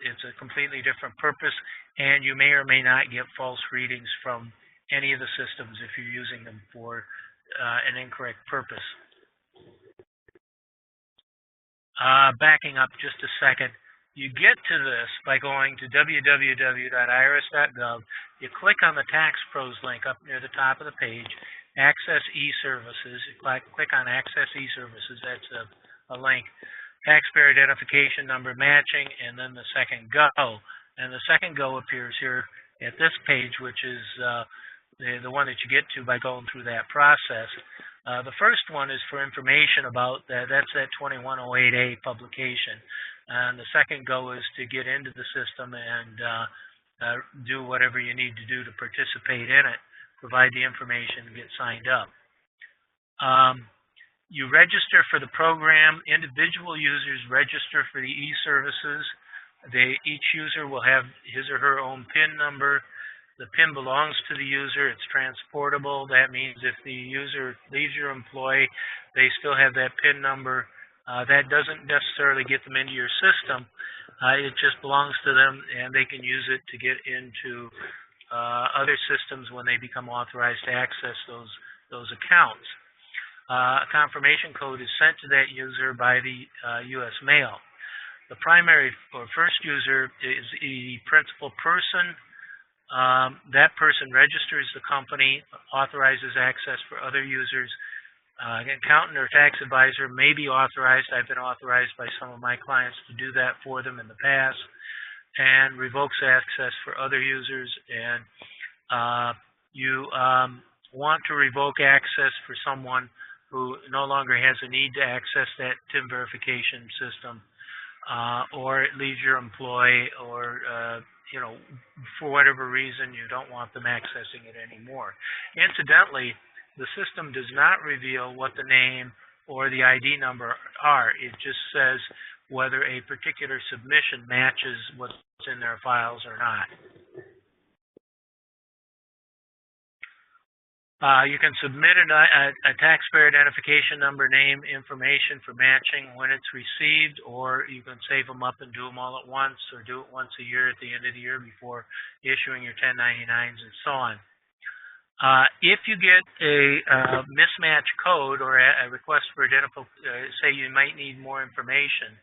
It's a completely different purpose, and you may or may not get false readings from any of the systems if you're using them for an incorrect purpose. Backing up just a second, you get to this by going to www.irs.gov. You click on the Tax Pros link up near the top of the page, Access E-Services. You click on Access E-Services. That's a link. Taxpayer identification number matching, and then the second go. And the second go appears here at this page, which is the one that you get to by going through that process. The first one is for information about that. That's that 2108A publication. And the second go is to get into the system and do whatever you need to do to participate in it, provide the information, and get signed up. You register for the program. Individual users register for the e-services. Each user will have his or her own PIN number. The PIN belongs to the user. It's transportable. That means if the user leaves your employee, they still have that PIN number. That doesn't necessarily get them into your system. It just belongs to them, and they can use it to get into other systems when they become authorized to access those accounts. A confirmation code is sent to that user by the U.S. mail. The primary or first user is the principal person. That person registers the company, authorizes access for other users. An accountant or tax advisor may be authorized. I've been authorized by some of my clients to do that for them in the past, and revokes access for other users. And you want to revoke access for someone who no longer has a need to access that TIN verification system, or it leaves your employee, or for whatever reason you don't want them accessing it anymore. Incidentally, the system does not reveal what the name or the ID number are. It just says whether a particular submission matches what's in their files or not. You can submit a taxpayer identification number, name, information for matching when it's received, or you can save them up and do them all at once, or do it once a year at the end of the year before issuing your 1099s and so on. If you get a mismatch code or a request for identical, say you might need more information,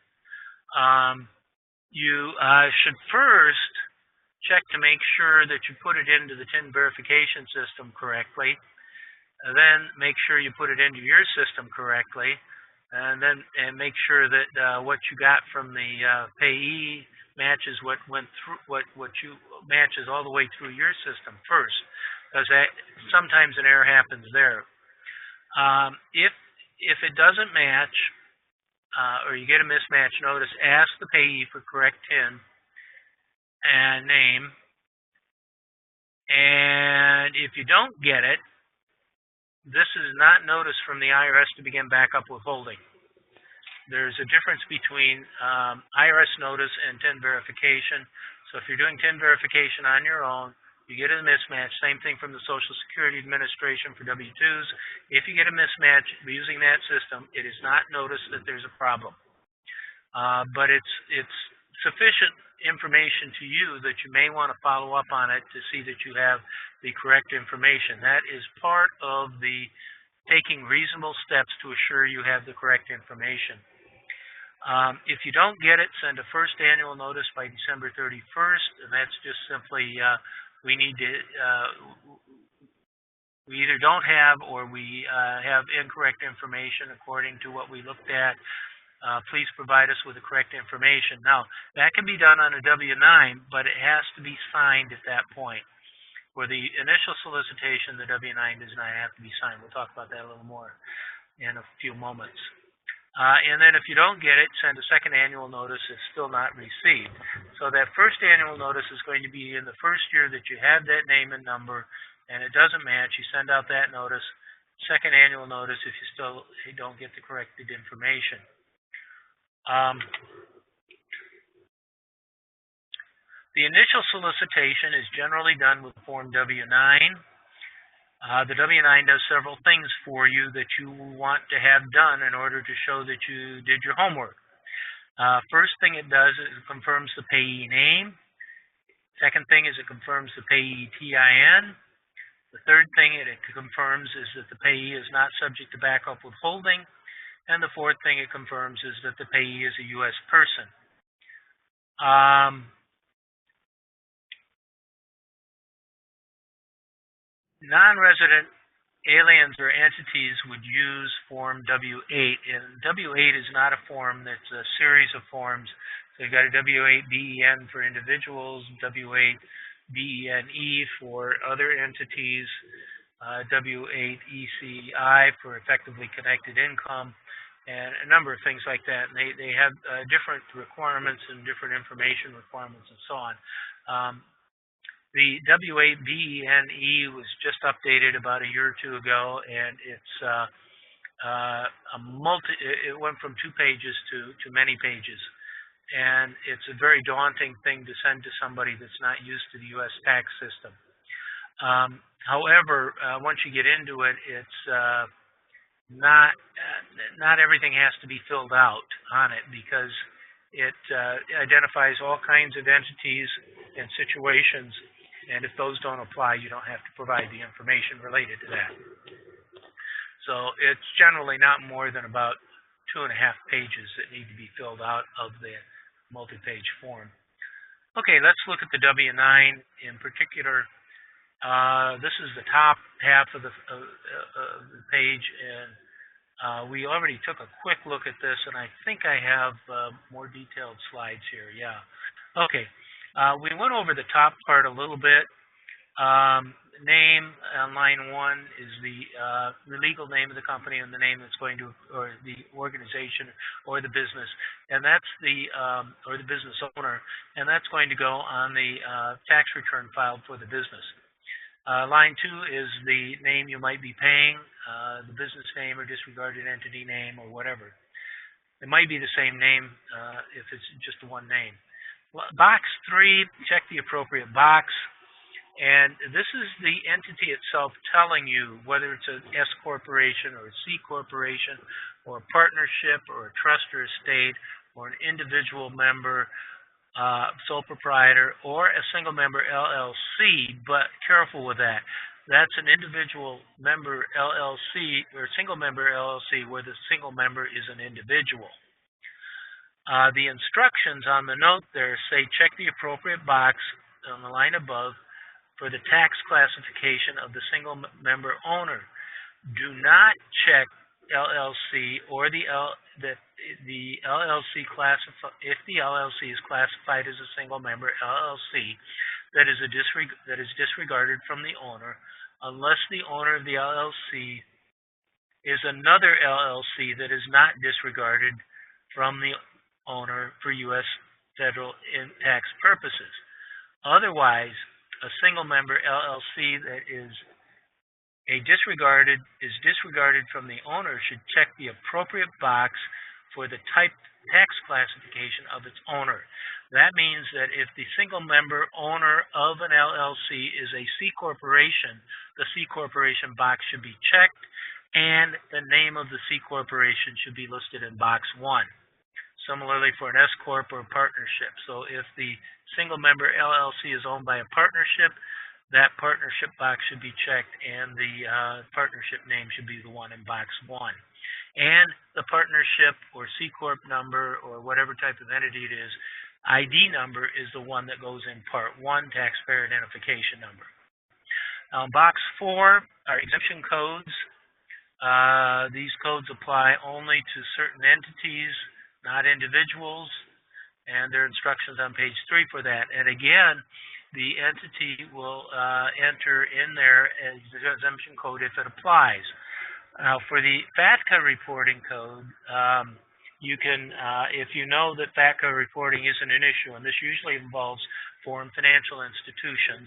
you should first check to make sure that you put it into the TIN verification system correctly, and then make sure you put it into your system correctly, and then make sure that what you got from the payee matches what went through, what you matches all the way through your system first, because sometimes an error happens there. If it doesn't match, or you get a mismatch notice, ask the payee for correct TIN and name. And if you don't get it, this is not notice from the IRS to begin backup withholding. There's a difference between IRS notice and TIN verification. So if you're doing TIN verification on your own, you get a mismatch. Same thing from the Social Security Administration for W-2s. If you get a mismatch using that system, it is not notice that there's a problem. But it's sufficient information to you that you may want to follow up on it to see that you have the correct information. That is part of the taking reasonable steps to assure you have the correct information. If you don't get it, send a first annual notice by December 31st, and that's just simply we need to we either don't have or we have incorrect information according to what we looked at. Please provide us with the correct information. Now, that can be done on a W-9, but it has to be signed at that point. For the initial solicitation, the W-9 does not have to be signed. We'll talk about that a little more in a few moments. And then if you don't get it, send a second annual notice if still not received. So that first annual notice is going to be in the first year that you have that name and number, and it doesn't match, you send out that notice. Second annual notice if you still don't get the corrected information. The initial solicitation is generally done with Form W-9. The W-9 does several things for you that you want to have done in order to show that you did your homework. First thing it does is it confirms the payee name. Second thing is it confirms the payee TIN. The third thing it confirms is that the payee is not subject to backup withholding. And the fourth thing it confirms is that the payee is a U.S. person. Non-resident aliens or entities would use Form W-8, and W-8 is not a form that's a series of forms. So you've got a W-8-BEN for individuals, W-8-BENE for other entities, W-8-ECI for effectively connected income, and a number of things like that. And they have different requirements and different information requirements and so on. The W-8-BENE was just updated about a year or two ago, and it's it went from 2 pages to many pages. And it's a very daunting thing to send to somebody that's not used to the U.S. tax system. However, once you get into it, it's not everything has to be filled out on it because it identifies all kinds of entities and situations, and if those don't apply, you don't have to provide the information related to that. So it's generally not more than about 2.5 pages that need to be filled out of the multi-page form. Okay, let's look at the W-9 in particular. This is the top half of the page, and we already took a quick look at this, and I think I have more detailed slides here. Yeah. Okay. We went over the top part a little bit. Name on line 1 is the legal name of the company and the name that's going to, or the organization or the business, and that's the or the business owner, and that's going to go on the tax return filed for the business. Line 2 is the name you might be paying, the business name or disregarded entity name or whatever. It might be the same name if it's just one name. Box 3, check the appropriate box. And this is the entity itself telling you whether it's an S corporation or a C corporation or a partnership or a trust or estate or an individual member, sole proprietor, or a single member LLC, but careful with that. That's an individual member LLC or single member LLC where the single member is an individual. The instructions on the note there say check the appropriate box on the line above for the tax classification of the single member owner. Do not check LLC or the LLC if the LLC is classified as a single member LLC that is disregarded from the owner unless the owner of the LLC is another LLC that is not disregarded from the owner for U.S. federal tax purposes. Otherwise, a single member LLC that is disregarded from the owner should check the appropriate box for the type tax classification of its owner. That means that if the single member owner of an LLC is a C corporation, the C corporation box should be checked, and the name of the C corporation should be listed in box 1. Similarly for an S corp or partnership. So if the single member LLC is owned by a partnership, that partnership box should be checked, and the partnership name should be the one in box 1. And the partnership or C corp number or whatever type of entity it is, ID number is the one that goes in part 1, taxpayer identification number. Box 4 are exemption codes. These codes apply only to certain entities, not individuals, and there are instructions on page 3 for that. And again, the entity will enter in there as the exemption code if it applies. Now, for the FATCA reporting code, you can, if you know that FATCA reporting isn't an issue, and this usually involves foreign financial institutions,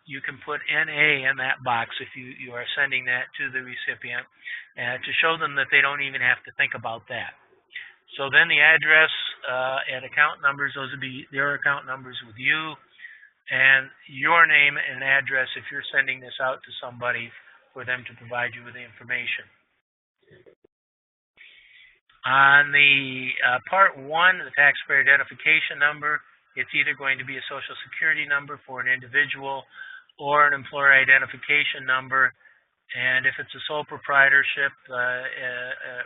you can put NA in that box if you are sending that to the recipient, to show them that they don't even have to think about that. So then the address and account numbers, those would be their account numbers with you, and your name and address if you're sending this out to somebody for them to provide you with the information. On the part 1, the taxpayer identification number, it's either going to be a social security number for an individual or an employer identification number. And if it's a sole proprietorship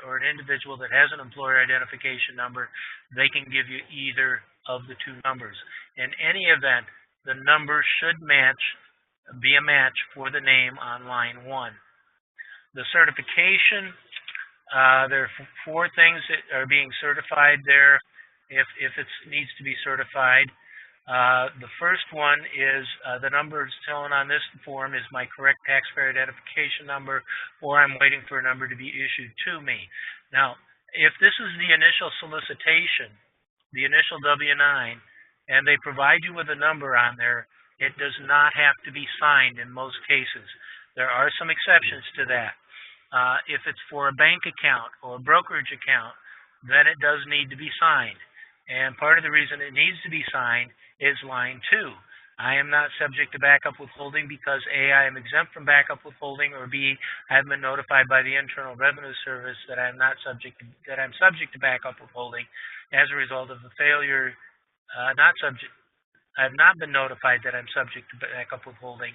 or an individual that has an employer identification number, they can give you either of the two numbers. In any event, the number should be a match for the name on line 1. The certification, there are 4 things that are being certified there if it needs to be certified. The first one is the number shown on this form is my correct taxpayer identification number, or I'm waiting for a number to be issued to me. Now, if this is the initial solicitation, the initial W-9, and they provide you with a number on there, it does not have to be signed in most cases. There are some exceptions to that. If it's for a bank account or a brokerage account, then it does need to be signed. And part of the reason it needs to be signed is line 2. I am not subject to backup withholding because A, I am exempt from backup withholding, or B, I have been notified by the Internal Revenue Service that I'm subject to backup withholding as a result of the failure, not subject. I have not been notified that I'm subject to backup withholding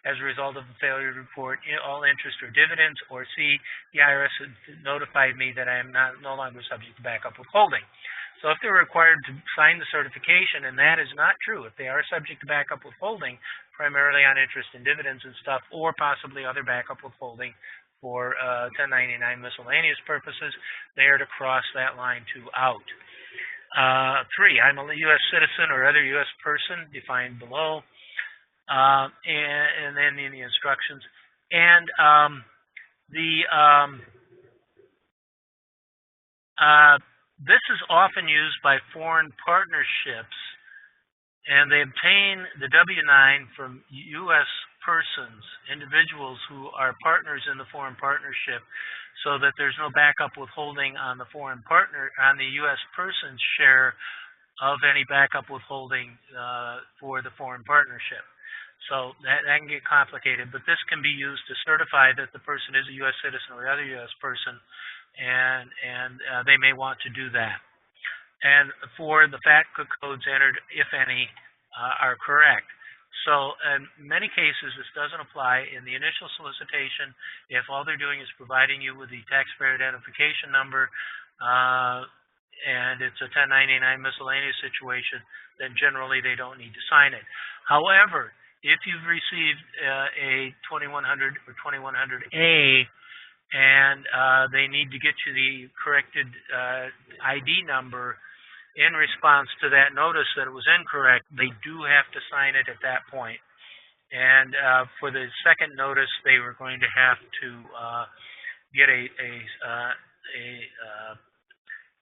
as a result of the failure to report all interest or dividends, or C, the IRS has notified me that I am no longer subject to backup withholding. So if they're required to sign the certification, and that is not true, if they are subject to backup withholding, primarily on interest and dividends and stuff, or possibly other backup withholding for 1099 miscellaneous purposes, they are to cross that line to out. 3, I'm a U.S. citizen or other U.S. person defined below, and then in the instructions. And this is often used by foreign partnerships, and they obtain the W-9 from U.S. persons, individuals who are partners in the foreign partnership, so that there's no backup withholding on the foreign partner, on the U.S. person's share of any backup withholding for the foreign partnership. So that can get complicated, but this can be used to certify that the person is a U.S. citizen or other U.S. person, and they may want to do that. And 4, the FATCA codes entered, if any, are correct. So in many cases, this doesn't apply. In the initial solicitation, if all they're doing is providing you with the taxpayer identification number, and it's a 1099 miscellaneous situation, then generally they don't need to sign it. However, if you've received a 2100 or 2100A, and they need to get you the corrected ID number in response to that notice that it was incorrect, they do have to sign it at that point. And for the second notice, they were going to have to get a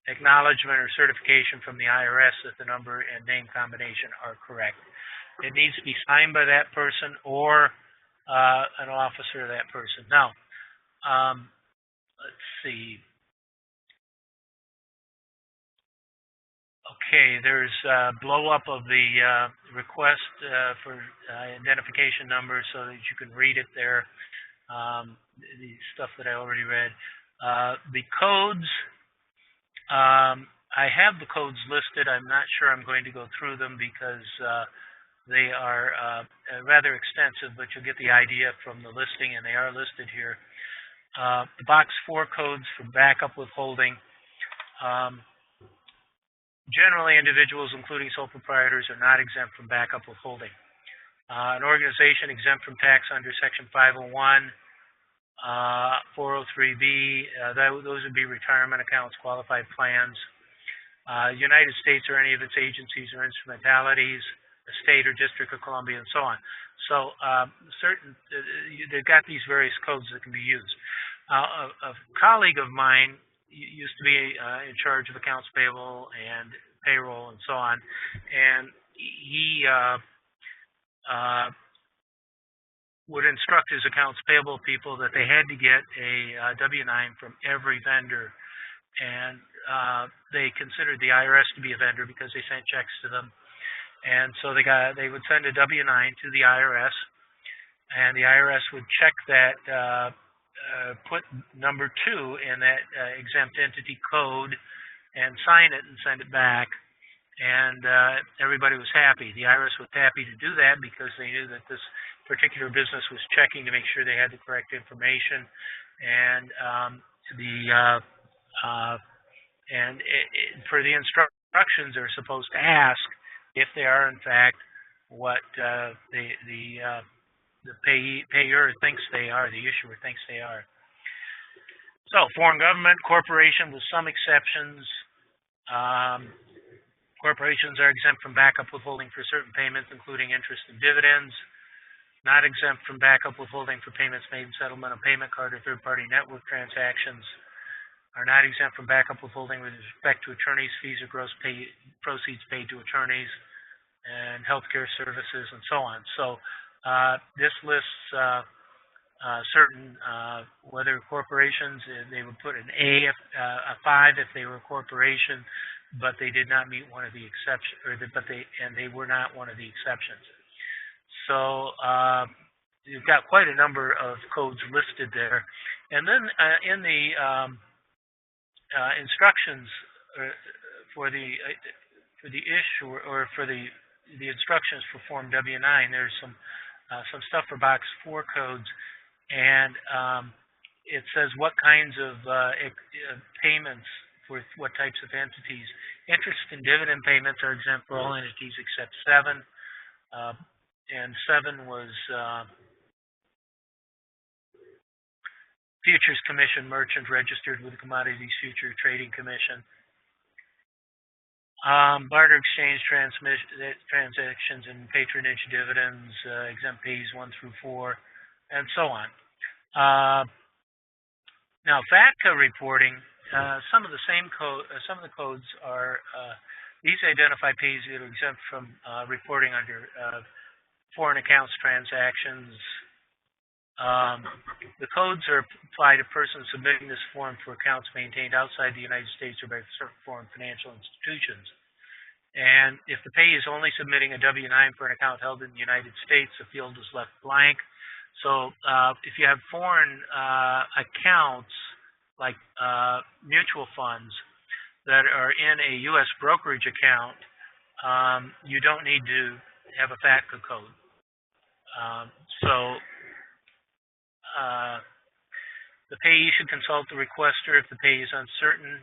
acknowledgement or certification from the IRS that the number and name combination are correct. It needs to be signed by that person or an officer of that person. Now, let's see. Okay, there's blow up of the request for identification number so that you can read it there. The stuff that I already read. The codes, I have the codes listed. I'm not sure I'm going to go through them because they are rather extensive, but you'll get the idea from the listing, and they are listed here. The Box 4 codes for backup withholding. Generally, individuals, including sole proprietors, are not exempt from backup withholding. An organization exempt from tax under Section 501, 403B, those would be retirement accounts, qualified plans. United States or any of its agencies or instrumentalities, the state or District of Columbia, and so on. So they've got these various codes that can be used. A colleague of mine used to be in charge of accounts payable and payroll and so on, and he would instruct his accounts payable people that they had to get a W-9 from every vendor, and they considered the IRS to be a vendor because they sent checks to them, and so they would send a W-9 to the IRS, and the IRS would check that, put number 2 in that exempt entity code, and sign it and send it back, and everybody was happy. The IRS was happy to do that because they knew that this particular business was checking to make sure they had the correct information, and for the instructions, they're supposed to ask if they are in fact what the payer thinks they are, the issuer thinks they are. So, foreign government, corporation with some exceptions. Corporations are exempt from backup withholding for certain payments, including interest and dividends. Not exempt from backup withholding for payments made in settlement of payment card or third-party network transactions. Are not exempt from backup withholding with respect to attorneys' fees or gross proceeds paid to attorneys and healthcare services and so on. So this lists certain, whether corporations, they would put an A, a 5 if they were a corporation, but they did not meet one of the exceptions, they were not one of the exceptions. So you've got quite a number of codes listed there. And then in the instructions for the issue or for the instructions for Form W-9, there's some stuff for Box 4 codes, and it says what kinds of payments for what types of entities. Interest and dividend payments are exempt for all entities except 7. And 7 was Futures Commission merchant registered with the Commodities Future Trading Commission. Barter exchange transactions and patronage dividends, exempt pays 1 through 4, and so on. Now, FATCA reporting, some of the codes are, these identify pays that are exempt from reporting under foreign accounts transactions. The codes are applied to persons submitting this form for accounts maintained outside the United States or by certain foreign financial institutions. And if the payee is only submitting a W-9 for an account held in the United States, the field is left blank. So if you have foreign accounts, like mutual funds, that are in a U.S. brokerage account, you don't need to have a FATCA code. The payee should consult the requester if the payee is uncertain,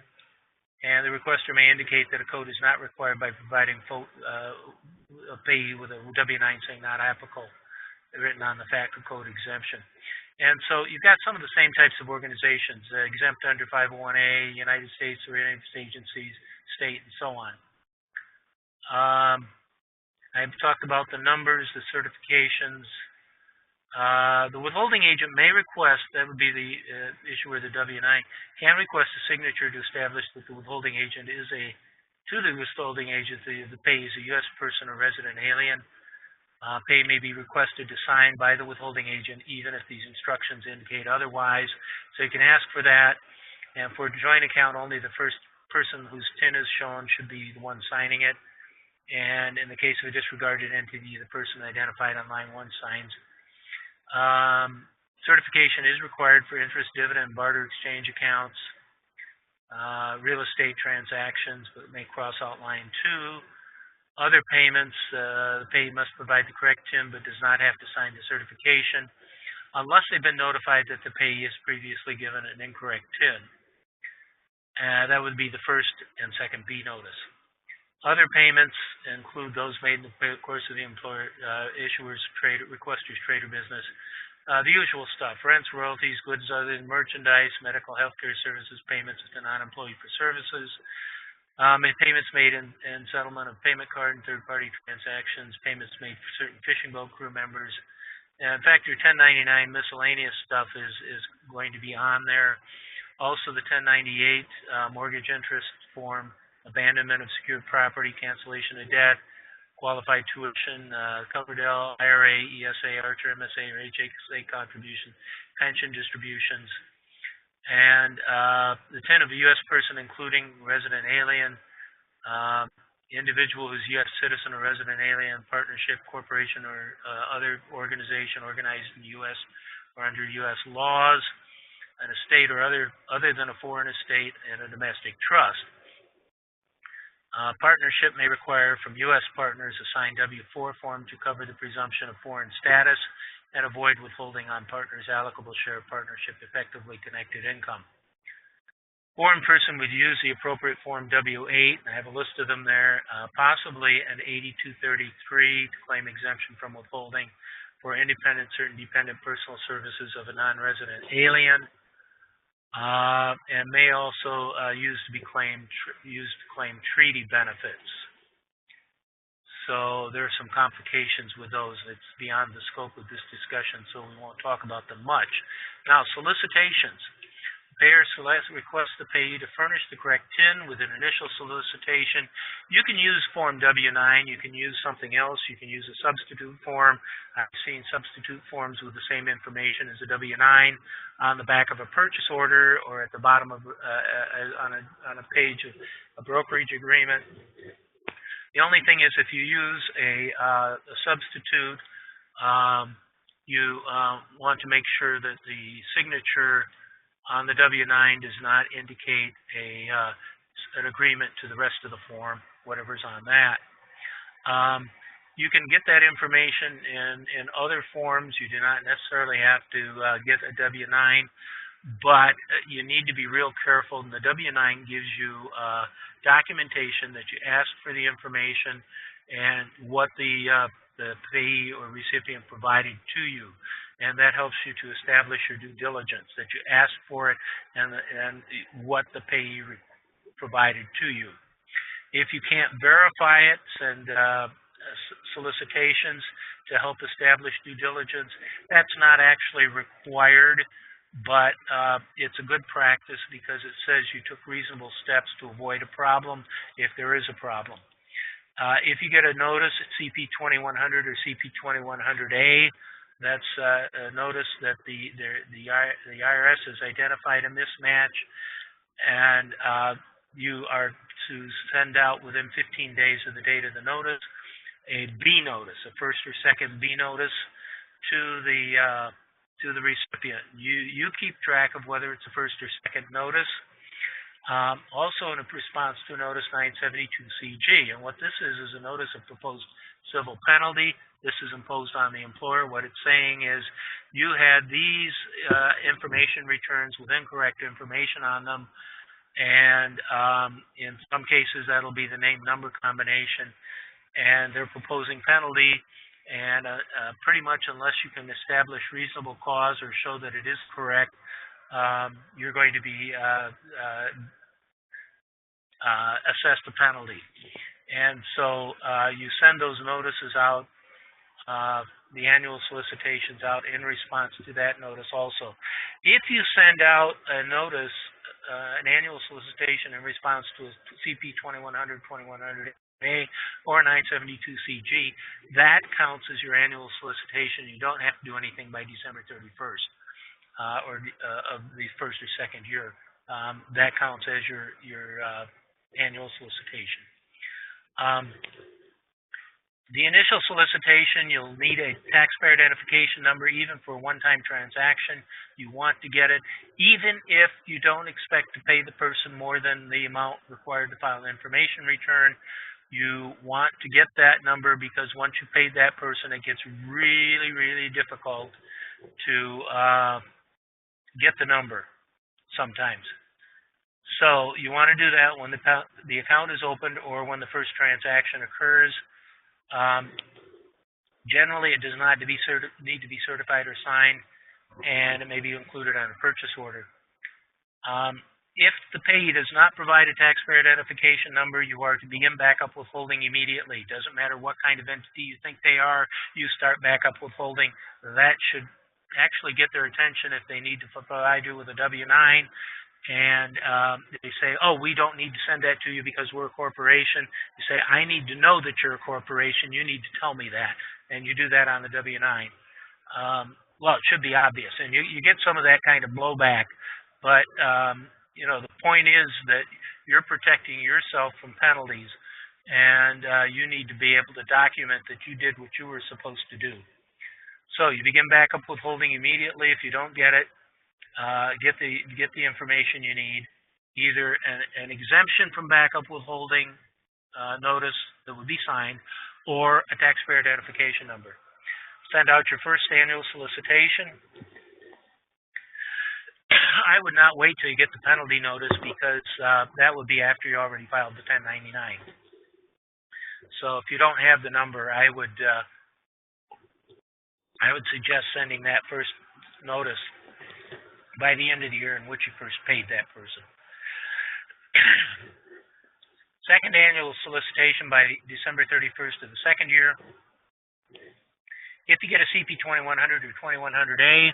and the requester may indicate that a code is not required by providing a payee with a W-9 saying not applicable, written on the FATCA code exemption. And so you've got some of the same types of organizations, exempt under 501A, United States or United States agencies, state, and so on. I've talked about the numbers, the certifications. The withholding agent may request, that would be the issuer of the W-9, can request a signature to establish that the withholding agent is to the withholding agent, the payee is a U.S. person or resident alien. Pay may be requested to sign by the withholding agent, even if these instructions indicate otherwise. So you can ask for that. And for a joint account, only the first person whose TIN is shown should be the one signing it. And in the case of a disregarded entity, the person identified on line 1 signs. Certification is required for interest, dividend, barter exchange accounts, real estate transactions, but may cross out line 2. Other payments, the payee must provide the correct TIN but does not have to sign the certification unless they've been notified that the payee has previously given an incorrect TIN. That would be the first and second B notice. Other payments include those made in the course of the employer, issuer's, requester's trade or business. The usual stuff: rents, royalties, goods other than merchandise, medical, healthcare services, payments to non-employee for services. Payments made in settlement of payment card and third-party transactions, payments made for certain fishing boat crew members. In fact, your 1099 miscellaneous stuff is going to be on there. Also, the 1098 mortgage interest form, abandonment of secured property, cancellation of debt, qualified tuition, Coverdell, IRA, ESA, Archer, MSA, or HSA contributions, pension distributions. And the TIN of a U.S. person, including resident alien, individual who's U.S. citizen or resident alien, partnership, corporation, or other organization organized in the U.S. or under U.S. laws, an estate or other than a foreign estate, and a domestic trust. Partnership may require from U.S. partners a signed W-4 form to cover the presumption of foreign status and avoid withholding on partners' allocable share of partnership effectively connected income. Foreign person would use the appropriate form W-8, and I have a list of them there, possibly an 8233 to claim exemption from withholding for certain dependent personal services of a non-resident alien, and may also used to claim treaty benefits. So there are some complications with those. It's beyond the scope of this discussion, so we won't talk about them much. Now, solicitations. The payer requests the payee to furnish the correct TIN with an initial solicitation. You can use Form W-9. You can use something else. You can use a substitute form. I've seen substitute forms with the same information as a W-9 on the back of a purchase order or at the bottom of on a page of a brokerage agreement. The only thing is, if you use a substitute, You want to make sure that the signature on the W-9 does not indicate an agreement to the rest of the form, whatever's on that. You can get that information in other forms. You do not necessarily have to get a W-9, but you need to be real careful. And the W-9 gives you documentation that you ask for the information and what the payee or recipient provided to you. And that helps you to establish your due diligence, that you asked for it and what the payee provided to you. If you can't verify it, send solicitations to help establish due diligence. That's not actually required, but it's a good practice because it says you took reasonable steps to avoid a problem if there is a problem. If you get a notice at CP 2100 or CP 2100A, that's a notice that the IRS has identified a mismatch, and you are to send out within 15 days of the date of the notice a B notice, a first or second B notice to the recipient. You keep track of whether it's a first or second notice. Also in a response to notice 972CG, and what this is a notice of proposed civil penalty. This is imposed on the employer. What it's saying is you had these information returns with incorrect information on them, and in some cases that'll be the name number combination, and they're proposing penalty, and pretty much unless you can establish reasonable cause or show that it is correct, you're going to be assessed a penalty. And so you send those notices out, the annual solicitations out in response to that notice also. If you send out a notice, an annual solicitation in response to a CP 2100, 2100A, or 972CG, that counts as your annual solicitation. You don't have to do anything by December 31st of the first or second year. That counts as your annual solicitation. The initial solicitation, you'll need a taxpayer identification number even for a one-time transaction. You want to get it even if you don't expect to pay the person more than the amount required to file an information return. You want to get that number because once you pay that person, it gets really, really difficult to get the number sometimes. So you want to do that when the account is opened or when the first transaction occurs. Generally, it does not need to be certified or signed, and it may be included on a purchase order. If the payee does not provide a taxpayer identification number, you are to begin backup withholding immediately. It doesn't matter what kind of entity you think they are, you start backup withholding. That should actually get their attention if they need to provide you with a W-9. And they say, oh, we don't need to send that to you because we're a corporation. You say, I need to know that you're a corporation. You need to tell me that. And you do that on the W-9. Well, it should be obvious. And you get some of that kind of blowback. But, the point is that you're protecting yourself from penalties. And you need to be able to document that you did what you were supposed to do. So you begin backup withholding immediately. If you don't get it, get the information you need, either an exemption from backup withholding notice that would be signed, or a taxpayer identification number. Send out your first annual solicitation. I would not wait till you get the penalty notice because that would be after you already filed the 1099. So if you don't have the number, I would suggest sending that first notice by the end of the year in which you first paid that person. Second annual solicitation by December 31st of the second year. If you get a CP 2100 or 2100A,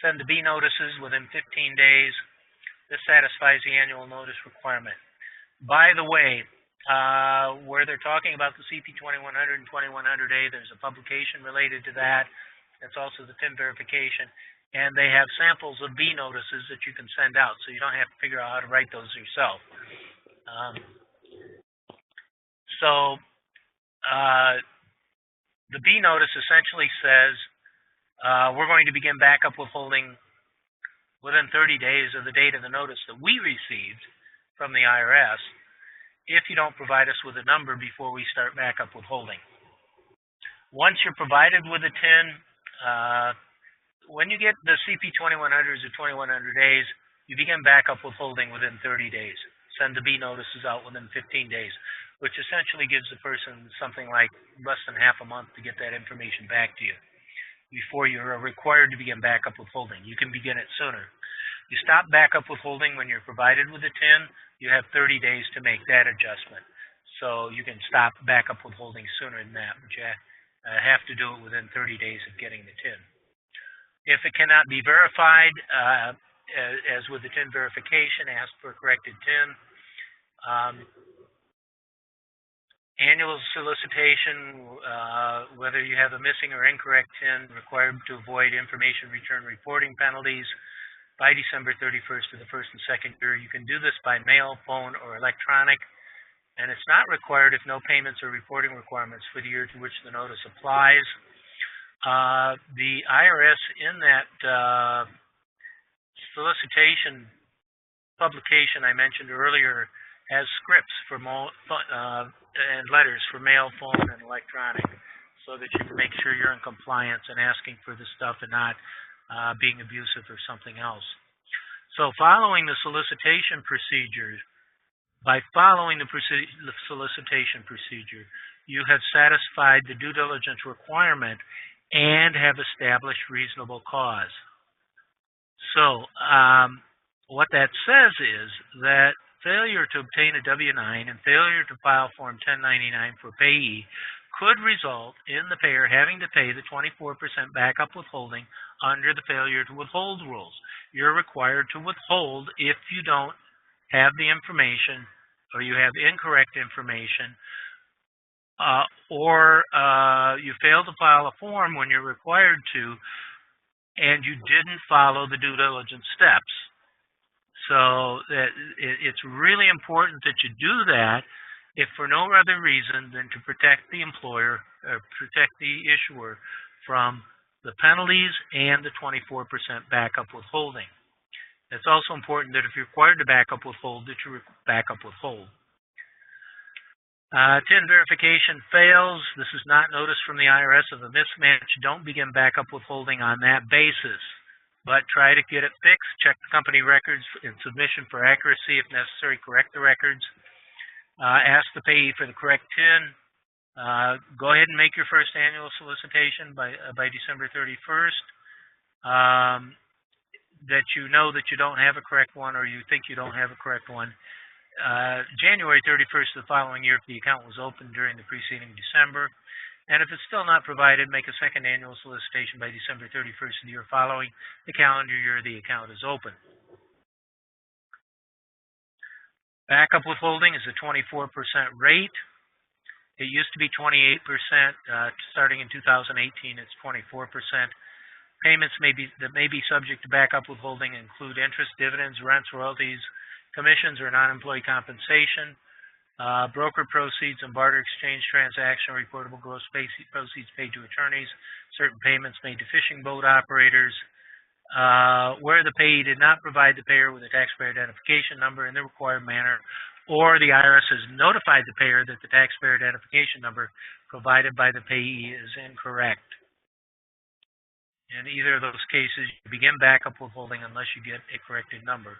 send the B notices within 15 days. This satisfies the annual notice requirement. By the way, where they're talking about the CP 2100 and 2100A, there's a publication related to that. That's also the TIN verification. And they have samples of B notices that you can send out, so you don't have to figure out how to write those yourself. The B notice essentially says we're going to begin backup withholding within 30 days of the date of the notice that we received from the IRS if you don't provide us with a number before we start backup withholding. Once you're provided with a TIN, when you get the CP 2100s or 2100 days, you begin backup withholding within 30 days. Send the B notices out within 15 days, which essentially gives the person something like less than half a month to get that information back to you before you're required to begin backup withholding. You can begin it sooner. You stop backup withholding when you're provided with a TIN. You have 30 days to make that adjustment. So you can stop backup withholding sooner than that, but you have to do it within 30 days of getting the TIN. If it cannot be verified, as with the TIN verification, ask for a corrected TIN. Annual solicitation, whether you have a missing or incorrect TIN, required to avoid information return reporting penalties by December 31st of the first and second year. You can do this by mail, phone, or electronic, and it's not required if no payments or reporting requirements for the year to which the notice applies. The IRS in that solicitation publication I mentioned earlier has scripts for and letters for mail, phone, and electronic, so that you can make sure you're in compliance and asking for the stuff and not being abusive or something else. So following the solicitation procedure, by following the solicitation procedure, you have satisfied the due diligence requirement and have established reasonable cause. So what that says is that failure to obtain a W-9 and failure to file Form 1099 for payee could result in the payer having to pay the 24% backup withholding under the failure to withhold rules. You're required to withhold if you don't have the information or you have incorrect information, or you fail to file a form when you're required to, and you didn't follow the due diligence steps. So it's really important that you do that, if for no other reason than to protect the employer, or protect the issuer from the penalties and the 24% backup withholding. It's also important that if you're required to backup withhold, that you backup withhold. TIN verification fails. This is not notice from the IRS of a mismatch. Don't begin backup withholding on that basis, but try to get it fixed. Check the company records and submission for accuracy. If necessary, correct the records. Ask the payee for the correct TIN. Go ahead and make your first annual solicitation by December 31st. That you know that you don't have a correct one, or you think you don't have a correct one. January 31st of the following year if the account was opened during the preceding December. And if it's still not provided, make a second annual solicitation by December 31st of the year following the calendar year the account is open. Backup withholding is a 24% rate. It used to be 28%. Starting in 2018, it's 24%. Payments that may be subject to backup withholding include interest, dividends, rents, royalties, commissions, or non-employee compensation, broker proceeds and barter exchange transaction, reportable gross proceeds paid to attorneys, certain payments made to fishing boat operators, where the payee did not provide the payer with a taxpayer identification number in the required manner, or the IRS has notified the payer that the taxpayer identification number provided by the payee is incorrect. In either of those cases, you begin backup withholding unless you get a corrected number.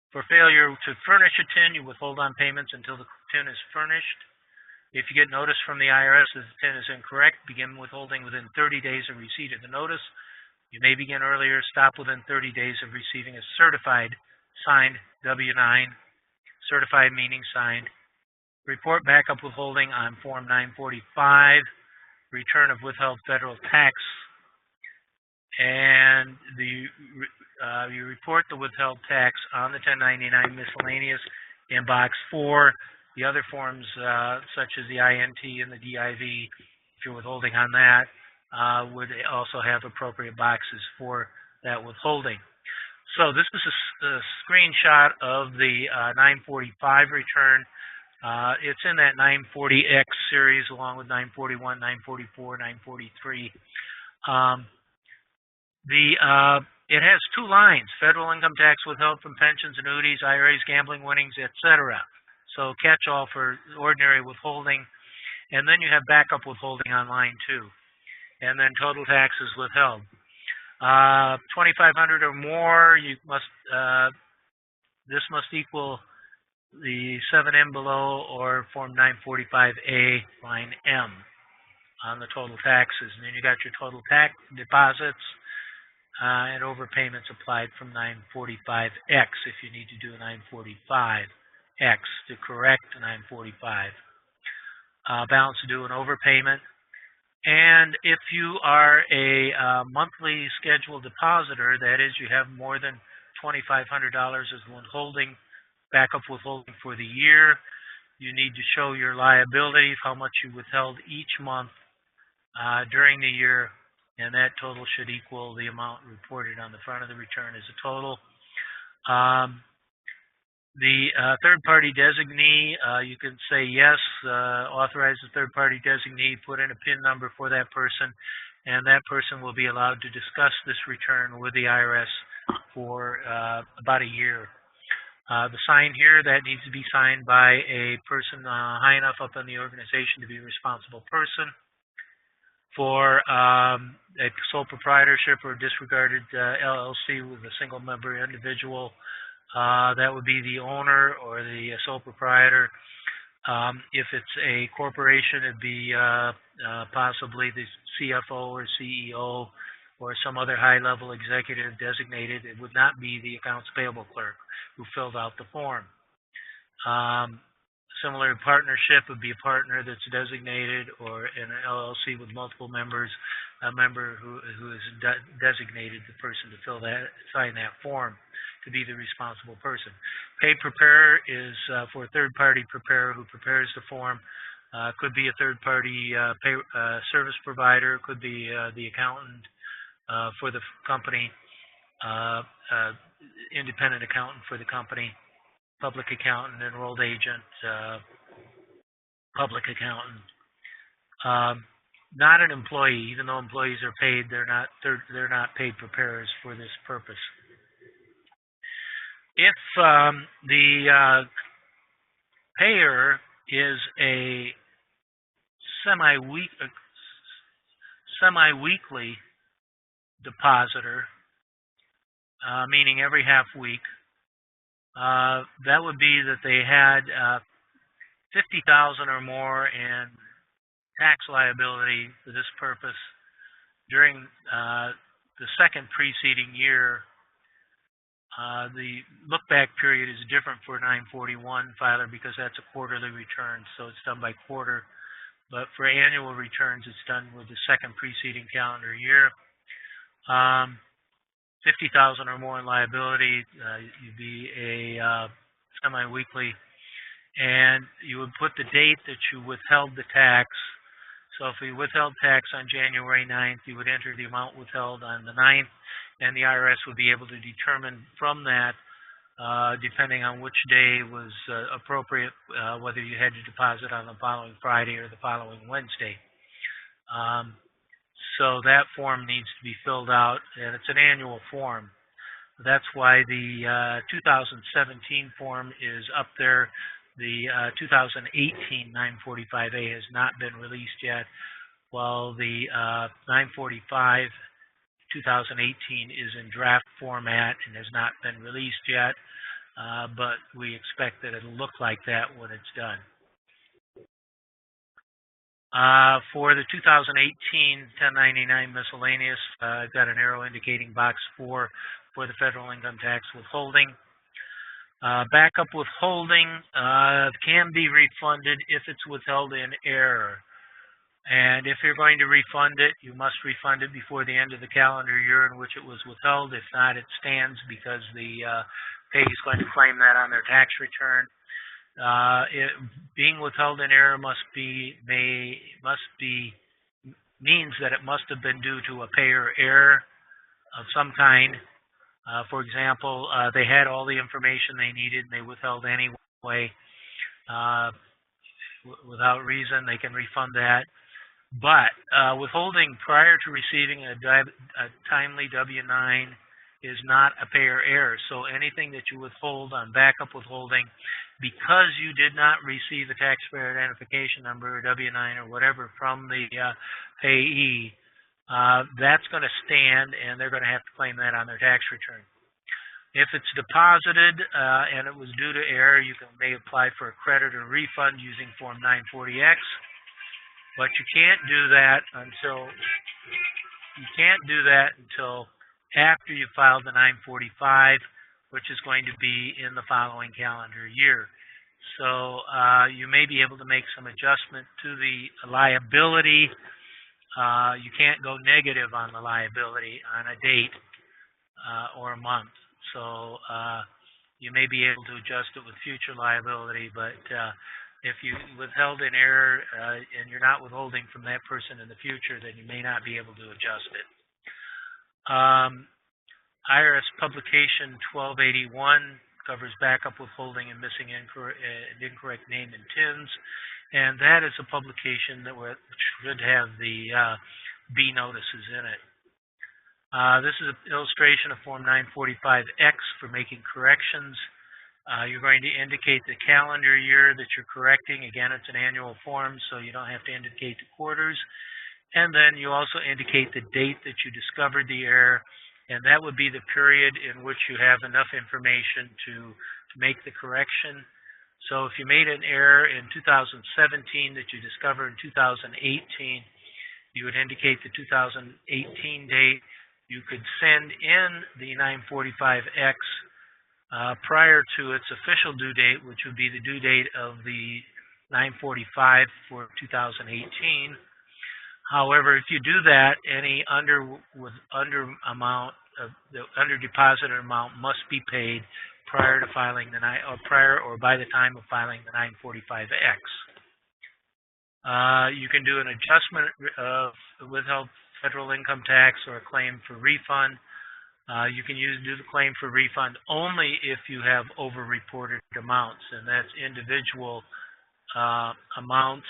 For failure to furnish a TIN, you withhold on payments until the TIN is furnished. If you get notice from the IRS that the TIN is incorrect, begin withholding within 30 days of receipt of the notice. You may begin earlier, stop within 30 days of receiving a certified signed W-9, certified meaning signed. Report backup withholding on Form 945, return of withheld federal tax, and you report the withheld tax on the 1099 miscellaneous in Box 4. The other forms, such as the INT and the DIV, if you're withholding on that, would also have appropriate boxes for that withholding. So this is a screenshot of the 945 return. It's in that 940X series along with 941, 944, 943. Um, it has two lines: federal income tax withheld from pensions, annuities, IRAs, gambling winnings, etc. So catch-all for ordinary withholding, and then you have backup withholding on line 2, and then total taxes withheld. 2,500 or more, you must this must equal the 7M below or Form 945A line M on the total taxes, and then you got your total tax deposits. And overpayments applied from 945X if you need to do a 945X to correct the 945. Balance due and overpayment. And if you are a monthly scheduled depositor, that is, you have more than $2,500 as withholding, backup withholding for the year, you need to show your liability of how much you withheld each month during the year, and that total should equal the amount reported on the front of the return as a total. The third-party designee, you can say yes, authorize the third-party designee, put in a PIN number for that person, and that person will be allowed to discuss this return with the IRS for about a year. The sign here, that needs to be signed by a person high enough up in the organization to be a responsible person. For a sole proprietorship or disregarded LLC with a single member individual, that would be the owner or the sole proprietor. If it's a corporation, it'd be possibly the CFO or CEO or some other high-level executive designated. It would not be the accounts payable clerk who filled out the form. Similar partnership would be a partner that's designated, or in an LLC with multiple members, a member who is designated the person to sign that form to be the responsible person. Paid preparer is for a third-party preparer who prepares the form. Could be a third-party service provider, could be the accountant for the company, independent accountant for the company, public accountant, enrolled agent, public accountant. Not an employee, even though employees are paid, they're not paid preparers for this purpose. If the payer is a semi-weekly depositor, meaning every half week, that would be that they had $50,000 or more in tax liability for this purpose during the second preceding year. The look-back period is different for 941 filer because that's a quarterly return, so it's done by quarter. But for annual returns, it's done with the second preceding calendar year. 50,000 or more in liability, you'd be a semi-weekly, and you would put the date that you withheld the tax. So if you withheld tax on January 9th, you would enter the amount withheld on the 9th, and the IRS would be able to determine from that, depending on which day was appropriate, whether you had to deposit on the following Friday or the following Wednesday. So that form needs to be filled out, and it's an annual form. That's why the 2017 form is up there. The 2018 945A has not been released yet, while the 945 2018 is in draft format and has not been released yet, but we expect that it'll look like that when it's done. For the 2018 1099 miscellaneous, I've got an arrow indicating box 4 for the federal income tax withholding. Backup withholding can be refunded if it's withheld in error. And if you're going to refund it, you must refund it before the end of the calendar year in which it was withheld. If not, it stands because the payee is going to claim that on their tax return. Being withheld in error means that it must have been due to a payer error of some kind. For example, they had all the information they needed and they withheld anyway. without reason, they can refund that. But withholding prior to receiving a timely W-9 is not a payer error. So anything that you withhold on backup withholding, because you did not receive a taxpayer identification number or W-9 or whatever from the payee, that's going to stand, and they're going to have to claim that on their tax return. If it's deposited and it was due to error, you may apply for a credit or refund using Form 940X. But you can't do that until after you file the 945, which is going to be in the following calendar year. So you may be able to make some adjustment to the liability. You can't go negative on the liability on a date or a month. So you may be able to adjust it with future liability, but if you withheld an error and you're not withholding from that person in the future, then you may not be able to adjust it. IRS Publication 1281 covers backup withholding and missing incorrect name and TINs, and that is a publication that should have the B notices in it. This is an illustration of Form 945X for making corrections. You're going to indicate the calendar year that you're correcting. Again, it's an annual form, so you don't have to indicate the quarters. And then you also indicate the date that you discovered the error, and that would be the period in which you have enough information to make the correction. So if you made an error in 2017 that you discovered in 2018, you would indicate the 2018 date. You could send in the 945X prior to its official due date, which would be the due date of the 945 for 2018. However, if you do that, any under deposited amount must be paid prior to filing the by the time of filing the 945X. You can do an adjustment of withheld federal income tax or a claim for refund. You can do the claim for refund only if you have over-reported amounts, and that's individual amounts.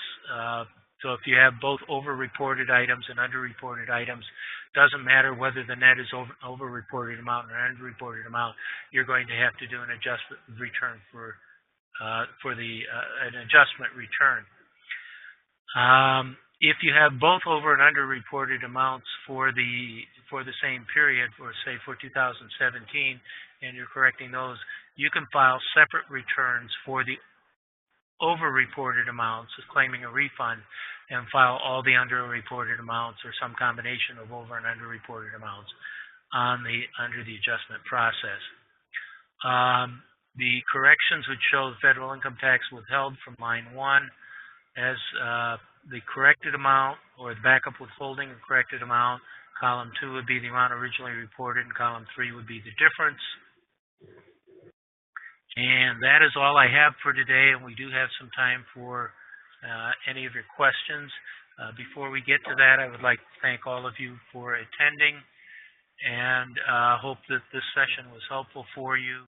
So if you have both over-reported items and under-reported items, doesn't matter whether the net is over-reported amount or under-reported amount, you're going to have to do an adjustment return for an adjustment return. If you have both over and under-reported amounts for the same period, or say for 2017, and you're correcting those, you can file separate returns for the over-reported amounts, claiming a refund, and file all the under-reported amounts or some combination of over and under-reported amounts under the adjustment process. The corrections would show the federal income tax withheld from line 1 as the corrected amount, or the backup withholding and corrected amount. Column 2 would be the amount originally reported, and column 3 would be the difference. And that is all I have for today, and we do have some time for any of your questions. Before we get to that, I would like to thank all of you for attending, and hope that this session was helpful for you.